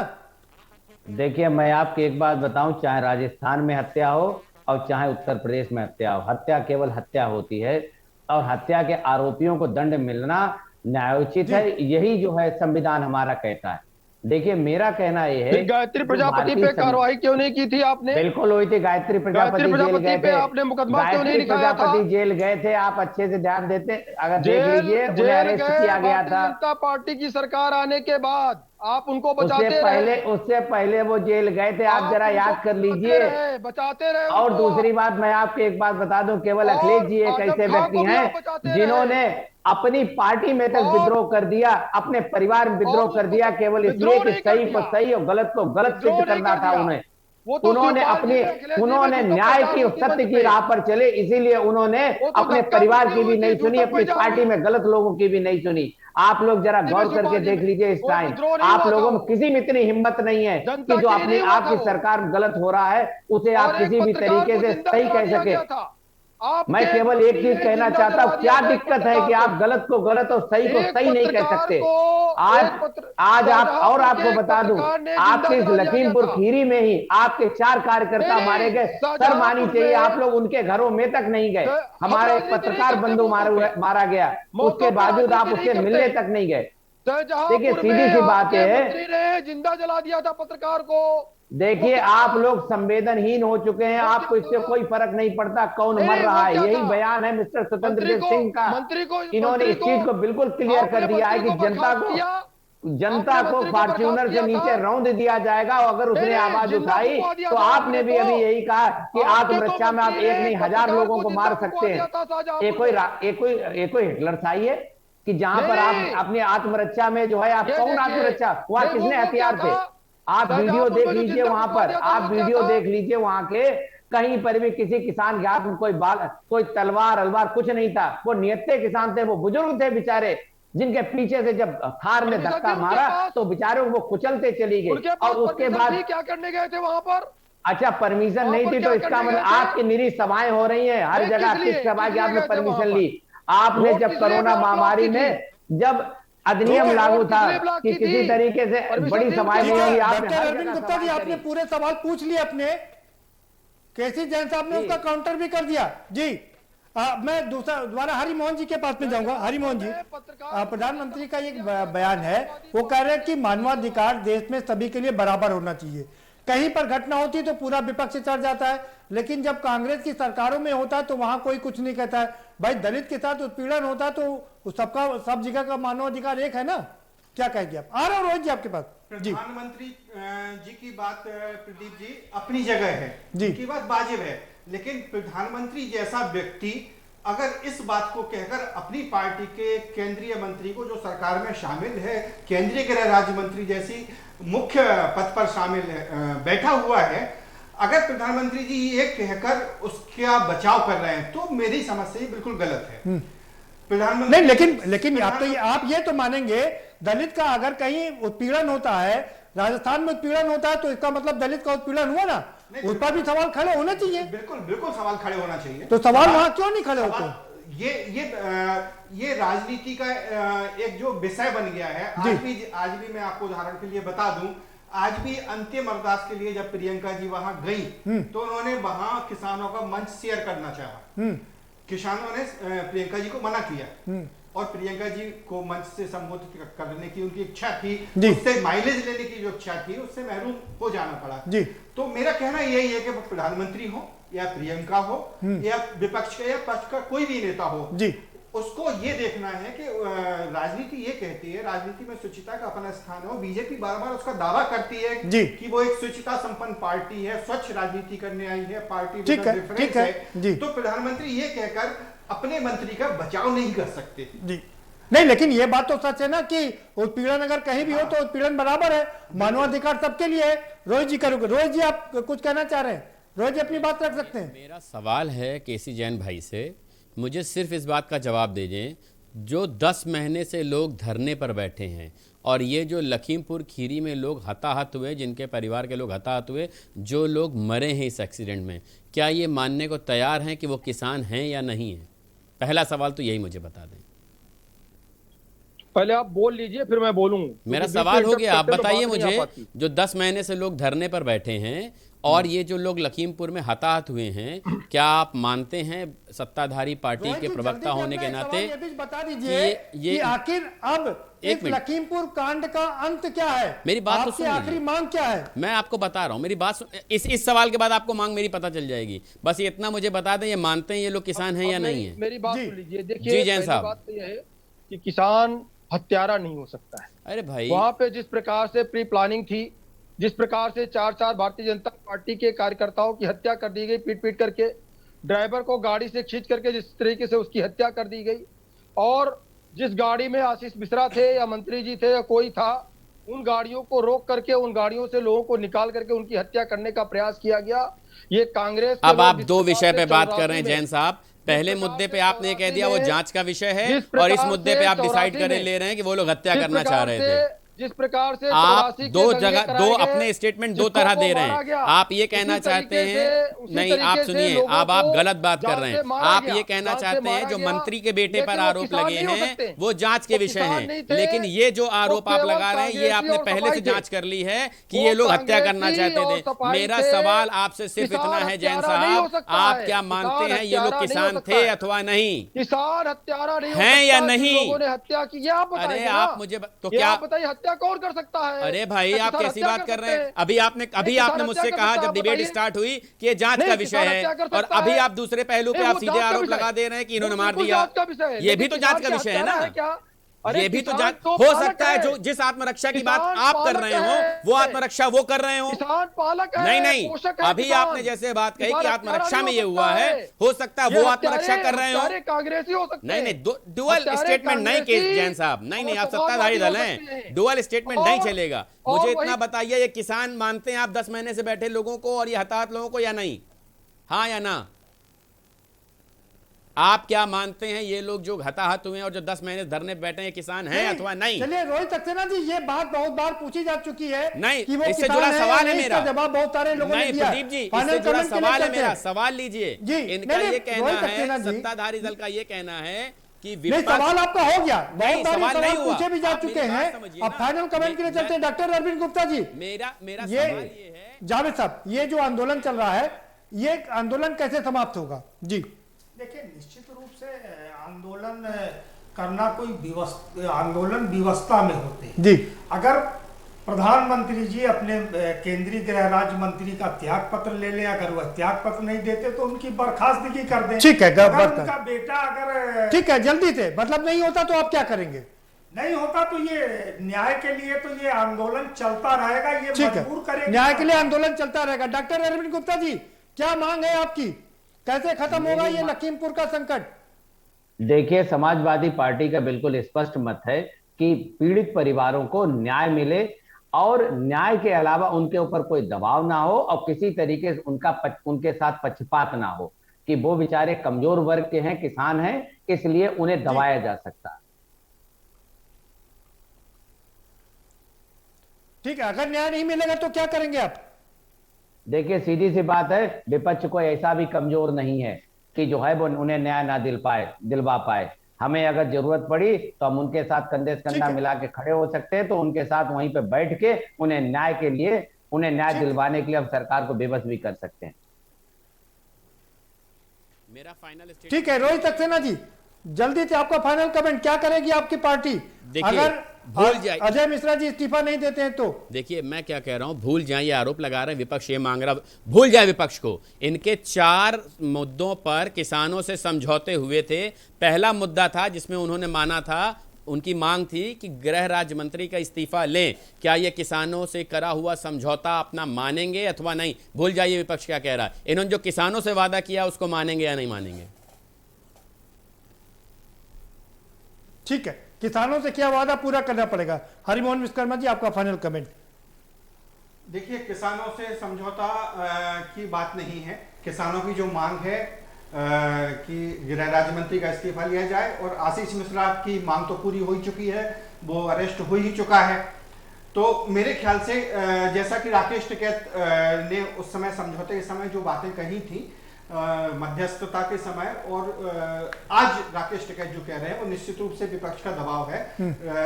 देखिए, मैं आपको एक बात बताऊं, चाहे राजस्थान में हत्या हो और चाहे उत्तर प्रदेश में हत्या हो, हत्या केवल हत्या होती है, और हत्या के आरोपियों को दंड मिलना न्यायोचित है। यही जो है संविधान हमारा कहता है। देखिए, मेरा कहना यह है, गायत्री प्रजापति पे कार्रवाई क्यों नहीं की थी आपने? बिल्कुल हुई थी, गायत्री प्रजापति जेल गए थे, आपने मुकदमा क्यों नहीं दिखाया था? प्रजापति जेल गए थे, आप अच्छे से ध्यान देते अगर देख लीजिए, उन्हें अरेस्ट किया गया था। जनता पार्टी की सरकार आने के बाद आप उनको उससे पहले वो जेल गए थे, आप जरा याद कर लीजिए, बचाते रहे। और दूसरी बात मैं आपको एक बात बता दूं, केवल अखिलेश जी एक ऐसे व्यक्ति हैं जिन्होंने अपनी पार्टी में तक विद्रोह कर दिया, अपने परिवार में विद्रोह कर दिया, केवल इसलिए कि सही को सही और गलत को गलत सिद्ध करना था उन्हें। उन्होंने न्याय की, सत्य की राह पर चले, इसीलिए उन्होंने अपने परिवार की भी नहीं सुनी, अपनी पार्टी में गलत लोगों की भी नहीं सुनी। आप लोग जरा गौर करके देख लीजिए, इस टाइम आप लोगों में किसी में इतनी हिम्मत नहीं है कि जो अपनी आपकी सरकार गलत हो रहा है उसे आप किसी भी तरीके से सही कह सके। मैं केवल एक चीज कहना चाहता हूं, क्या दिक्कत है कि आप गलत को गलत और सही को सही नहीं कह सकते? आज आप, और आपको बता दूं, आपके इस लखीमपुर खीरी में ही आपके 4 कार्यकर्ता मारे गए। शर्म मानी चाहिए, आप लोग उनके घरों में तक नहीं गए। हमारे पत्रकार बंधु मारा गया, उसके बावजूद आप उससे मिलने तक नहीं गए। देखिए, सीधी सी बात है, जिंदा जला दिया था पत्रकार को। देखिए, आप लोग संवेदनहीन हो चुके हैं, आपको इससे कोई फर्क नहीं पड़ता कौन मर रहा है। यही बयान है मिस्टर स्वतंत्र देव सिंह का। इन्होंने इस चीज को बिल्कुल क्लियर कर दिया है कि जनता को जनता को फॉर्च्यूनर से नीचे रौंद दिया जाएगा। और अगर उसने आवाज उठाई तो आपने भी अभी यही कहा कि आत्मरक्षा में आप 1 नहीं 1000 लोगों को मार सकते हैं। एक कोई हिटलर शाही है कि जहां पर आप अपनी आत्मरक्षा में जो है, आप कौन आत्मरक्षा, वहां किसने हथियार थे? आप वीडियो देख लीजिए, वहां पर आप वीडियो देख लीजिए, वहां के कहीं पर भी किसी किसान के हाथ में कोई तलवार अलवार कुछ नहीं था। वो नियत्ते किसान थे, वो बुजुर्ग थे बेचारे, जिनके पीछे से जब थार ने धक्का मारा तो बेचारे वो कुचलते चली गई। और उसके बाद क्या करने गए थे वहां पर? अच्छा, परमिशन नहीं थी तो इसका मतलब आपकी निरी सभाएं हो रही हैं हर जगह। किस सभा की आपने परमिशन ली? आपने जब कोरोना महामारी में जब अधिनियम लागू था कि किसी तरीके से बड़ी सभाएं नहीं होगी, डॉक्टर अरविंद गुप्ता जी, आपने पूरे सवाल पूछ लिए अपने। केसी जैन साहब ने उसका काउंटर भी कर दिया जी। मैं दोबारा हरिमोहन जी के पास में जाऊंगा। हरिमोहन जी, प्रधानमंत्री का एक बयान है, वो कह रहे हैं कि मानवाधिकार देश में सभी के लिए बराबर होना चाहिए। कहीं पर घटना होती है तो पूरा विपक्ष चढ़ जाता है, लेकिन जब कांग्रेस की सरकारों में होता है तो वहां कोई कुछ नहीं कहता है। भाई, दलित के साथ उत्पीड़न होता है तो सब जगह का मानवाधिकार एक है ना? क्या कहेंगे आप? आ रहा हूं रोहित जी आपके पास। प्रधानमंत्री जी की बात प्रदीप जी अपनी जगह है जी, की बात वाजिब है, लेकिन प्रधानमंत्री जैसा व्यक्ति अगर इस बात को कहकर अपनी पार्टी के केंद्रीय मंत्री को, जो सरकार में शामिल है, केंद्रीय गृह राज्य मंत्री जैसी मुख्य पद पर शामिल है, बैठा हुआ है, अगर प्रधानमंत्री जी ये कहकर उसका बचाव कर रहे हैं तो मेरी समझ से बिल्कुल गलत है। प्रधानमंत्री नहीं, लेकिन आप ये तो मानेंगे, दलित का अगर कहीं उत्पीड़न होता है, राजस्थान में उत्पीड़न होता है, तो इसका मतलब दलित का उत्पीड़न हुआ ना? उस पर भी सवाल खड़े होने चाहिए। बिल्कुल सवाल खड़े होना चाहिए। तो सवाल वहां क्यों नहीं खड़े होते? ये राजनीति का एक जो विषय बन गया है। आज भी मैं आपको उदाहरण के लिए बता दूं, आज भी अंतिम अरदास के लिए जब प्रियंका जी वहां गई तो उन्होंने वहां किसानों का मंच शेयर करना चाहा। किसानों ने प्रियंका जी को मना किया और प्रियंका जी को मंच से संबोधित करने की उनकी इच्छा थी, उससे माइलेज लेने की जो इच्छा थी उससे महरूम हो जाना पड़ा जी। तो मेरा कहना यही है कि प्रधानमंत्री हो या प्रियंका हो या विपक्ष का या पक्ष का कोई भी नेता हो जी, उसको ये देखना है कि राजनीति ये कहती है, राजनीति में शुचिता का अपना स्थान हो। बीजेपी बार बार उसका दावा करती है कि वो एक शुचिता संपन्न पार्टी है, स्वच्छ राजनीति करने आई है, पार्टी डिफरेंस है। तो प्रधानमंत्री ये कहकर अपने मंत्री का बचाव नहीं कर सकते जी। नहीं, लेकिन ये बात तो सच है ना कि उत्पीड़न अगर कहीं भी हो तो उत्पीड़न बराबर है, मानवाधिकार सबके लिए है। रोहित जी करोगे? रोहित जी, आप कुछ कहना चाह रहे हैं? रोहित जी अपनी बात रख सकते हैं। मेरा सवाल है केसी जैन भाई से, मुझे सिर्फ इस बात का जवाब दीजिए, जो 10 महीने से लोग धरने पर बैठे हैं और ये जो लखीमपुर खीरी में लोग हताहत हुए, जिनके परिवार के लोग हताहत हुए, जो लोग मरे हैं इस एक्सीडेंट में, क्या ये मानने को तैयार हैं कि वो किसान हैं या नहीं है? पहला सवाल तो यही मुझे बता दें। पहले आप बोल लीजिए फिर मैं बोलूं। मेरा सवाल हो गया, आप बताइए मुझे, जो 10 महीने से लोग धरने पर बैठे हैं और ये जो लोग लखीमपुर में हताहत हुए हैं, क्या आप मानते हैं सत्ताधारी पार्टी के प्रवक्ता होने के नाते बता दीजिए कि आखिर अब इस लखीमपुर कांड का अंत क्या है? मेरी बात तो सुनिए, आखिरी मांग क्या है? मैं आपको बता रहा हूं, मेरी बात इस सवाल के बाद आपको मांग मेरी पता चल जाएगी। बस ये इतना मुझे बता दें, ये मानते हैं ये लोग किसान हैं या नहीं है? मेरी बात सुन लीजिए। देखिए, जी जैन साहब, बात तो यह है कि किसान हत्यारा नहीं हो सकता है। अरे भाई, वहां पे जिस प्रकार से प्री प्लानिंग थी, जिस प्रकार से 4 भारतीय जनता पार्टी के कार्यकर्ताओं की हत्या कर दी गई, पीट करके, ड्राइवर को गाड़ी से खींच करके जिस तरीके से उसकी हत्या कर दी गई, और जिस गाड़ी में आशीष मिश्रा थे या मंत्री जी थे या कोई था, उन गाड़ियों को रोक करके उन गाड़ियों से लोगों को निकाल करके उनकी हत्या करने का प्रयास किया गया। ये कांग्रेस। अब आप 2 विषय पे बात कर रहे हैं जैन साहब। पहले मुद्दे पे आपने कह दिया वो जांच का विषय है, और इस मुद्दे पे आप डिसाइड कर ले रहे हैं कि वो लोग हत्या करना चाह रहे थे। जिस प्रकार से आप 2 जगह 2 अपने स्टेटमेंट 2 तरह दे रहे हैं। आप ये कहना चाहते हैं, नहीं आप सुनिए, अब आप गलत बात कर रहे हैं। आप ये कहना चाहते हैं जो मंत्री के बेटे पर आरोप लगे हैं वो जांच के विषय हैं, लेकिन ये जो आरोप आप लगा रहे हैं ये आपने पहले से जांच कर ली है कि ये लोग हत्या करना चाहते थे। मेरा सवाल आपसे सिर्फ इतना है जैन साहब, आप क्या मानते हैं ये लोग किसान थे अथवा नहीं? किसान हत्यारा हैं या नहीं? लोगों ने हत्या की, अरे आप मुझे तो क्या बताइए, हत्या कौन कर सकता है? अरे भाई, आप कैसी बात कर रहे हैं? अभी आपने मुझसे कहा जब डिबेट स्टार्ट हुई कि ये जांच का विषय है, और अभी आप दूसरे पहलू पे आप सीधे आरोप लगा दे रहे हैं कि इन्होंने मार दिया। ये भी तो जांच का विषय है ना? ये भी तो हो सकता है जो जिस आत्मरक्षा की बात आप कर रहे हो वो आत्मरक्षा वो कर रहे हो। किसान पालक है, नहीं अभी आपने जैसे बात कही कि आत्मरक्षा में ये हुआ है, हो सकता है वो आत्मरक्षा कर रहे हो। कांग्रेसी हो सकते हैं। नहीं डुअल स्टेटमेंट नहीं केस जैन साहब, नहीं आप सत्ताधारी दल हैं, डुअल स्टेटमेंट नहीं चलेगा। मुझे इतना बताइए, ये किसान मानते हैं आप 10 महीने से बैठे लोगों को और ये हताहत लोगों को या नहीं? हाँ या ना? आप क्या मानते हैं ये लोग जो हताहत हुए हैं और जो 10 महीने धरने पे बैठे हैं किसान हैं अथवा नहीं? चलिए रोहित सक्सेना जी, ये बात बहुत बार पूछी जा चुकी है। नहीं, कि वो इससे जुड़ा सवाल है मेरा। जवाब बहुत सारे लोगों ने दिया। प्रदीप जी, इससे जुड़ा सवाल है मेरा, सवाल लीजिए। इनका ये कहना है, सत्ताधारी दल का ये कहना है कि सवाल आपका हो गया, नहीं सवाल नहीं हुआ, पूछे भी जा चुके हैं। अब फाइनल कमेंट के लिए चलते हैं डॉक्टर अरविंद गुप्ता जी। मेरा सवाल ये है, जावेद साहब, ये जो आंदोलन चल रहा है, ये आंदोलन कैसे समाप्त होगा? जी देखिए, निश्चित रूप से आंदोलन करना कोई आंदोलन व्यवस्था में होते हैं। जी अगर प्रधानमंत्री जी अपने केंद्रीय गृह राज्य मंत्री का त्याग पत्र ले लें, अगर वह त्याग पत्र नहीं देते तो उनकी बर्खास्तगी कर दें। ठीक है, उनका बेटा अगर ठीक है जल्दी से, मतलब नहीं होता तो आप क्या करेंगे? नहीं होता तो ये न्याय के लिए तो ये आंदोलन चलता रहेगा, ये मजबूर करेगा, न्याय के लिए आंदोलन चलता रहेगा। डॉक्टर अरविंद गुप्ता जी, क्या मांग है आपकी? कैसे खत्म होगा ये लखीमपुर का संकट? देखिए, समाजवादी पार्टी का बिल्कुल स्पष्ट मत है कि पीड़ित परिवारों को न्याय मिले और न्याय के अलावा उनके ऊपर कोई दबाव ना हो और किसी तरीके से उनके साथ पक्षपात ना हो कि वो बेचारे कमजोर वर्ग के हैं, किसान हैं, इसलिए उन्हें दबाया जा सकता है। ठीक है, अगर न्याय नहीं मिलेगा तो क्या करेंगे आप? देखिए, सीधी सी बात है, विपक्ष को ऐसा भी कमजोर नहीं है कि जो है वो उन्हें न्याय ना दिलवा पाए। हमें अगर जरूरत पड़ी तो हम उनके साथ कंधे से कंधा मिला के खड़े हो सकते हैं, तो उनके साथ वहीं पे बैठ के उन्हें न्याय दिलवाने के लिए हम सरकार को बेबस भी कर सकते हैं। मेरा फाइनल ठीक है रोहित सक्सेना जी, जल्दी से आपका फाइनल कमेंट, क्या करेगी आपकी पार्टी अगर भूल जाए अजय मिश्रा जी इस्तीफा नहीं देते हैं तो? देखिए, मैं क्या कह रहा हूं, भूल जाए, ये आरोप लगा रहे हैं विपक्ष, ये मांग रहा, भूल जाए विपक्ष को। इनके 4 मुद्दों पर किसानों से समझौते हुए थे। पहला मुद्दा था जिसमें उन्होंने माना था, उनकी मांग थी कि गृह राज्य मंत्री का इस्तीफा लें। क्या ये किसानों से करा हुआ समझौता अपना मानेंगे अथवा नहीं? भूल जाइए विपक्ष क्या कह रहा है। इन्होंने जो किसानों से वादा किया उसको मानेंगे या नहीं मानेंगे? ठीक है, किसानों से क्या वादा पूरा करना पड़ेगा। हरिमोहन विश्वकर्मा जी, आपका फाइनल कमेंट। देखिए, किसानों से समझौता की बात नहीं है। किसानों की जो मांग है कि गृह राज्य मंत्री का इस्तीफा लिया जाए, और आशीष मिश्रा की मांग तो पूरी हो ही चुकी है, वो अरेस्ट हो ही चुका है। तो मेरे ख्याल से जैसा कि राकेश टिकैत ने उस समय समझौते के समय जो बातें कही थी मध्यस्थता के समय, और आज राकेश टिकैत जो कह रहे हैं वो निश्चित रूप से विपक्ष का दबाव है।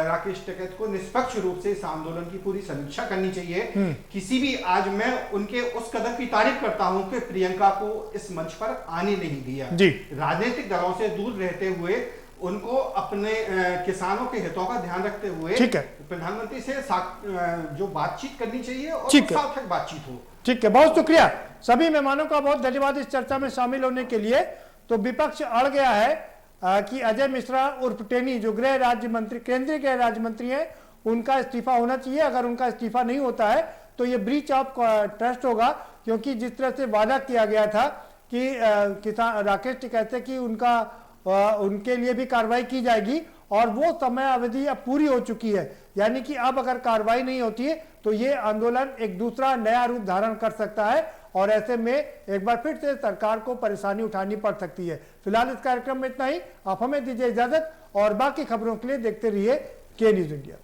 राकेश टिकैत को निष्पक्ष रूप से इस आंदोलन की पूरी समीक्षा करनी चाहिए। किसी भी, आज मैं उनके उस कदम की तारीफ करता हूं कि प्रियंका को इस मंच पर आने नहीं दिया। राजनीतिक दलों से दूर रहते हुए उनको अपने किसानों के हितों का ध्यान रखते हुए प्रधानमंत्री से जो बातचीत करनी चाहिए और सार्थक बातचीत हो। ठीक है, बहुत शुक्रिया सभी मेहमानों का, बहुत धन्यवाद इस चर्चा में शामिल होने के लिए। तो विपक्ष अड़ गया है कि अजय मिश्रा उर्फ टेनी जो गृह राज्य मंत्री, केंद्रीय गृह राज्य मंत्री हैं, उनका इस्तीफा होना चाहिए। अगर उनका इस्तीफा नहीं होता है तो ये ब्रीच ऑफ ट्रस्ट होगा, क्योंकि जिस तरह से वादा किया गया था कि किसान राकेश टिकैत से कि उनके लिए भी कार्रवाई की जाएगी, और वो समय अवधि अब पूरी हो चुकी है। यानी कि अब अगर कार्रवाई नहीं होती है तो ये आंदोलन एक दूसरा नया रूप धारण कर सकता है, और ऐसे में एक बार फिर से सरकार को परेशानी उठानी पड़ सकती है। फिलहाल इस कार्यक्रम में इतना ही, आप हमें दीजिए इजाजत और बाकी खबरों के लिए देखते रहिए के न्यूज़ इंडिया।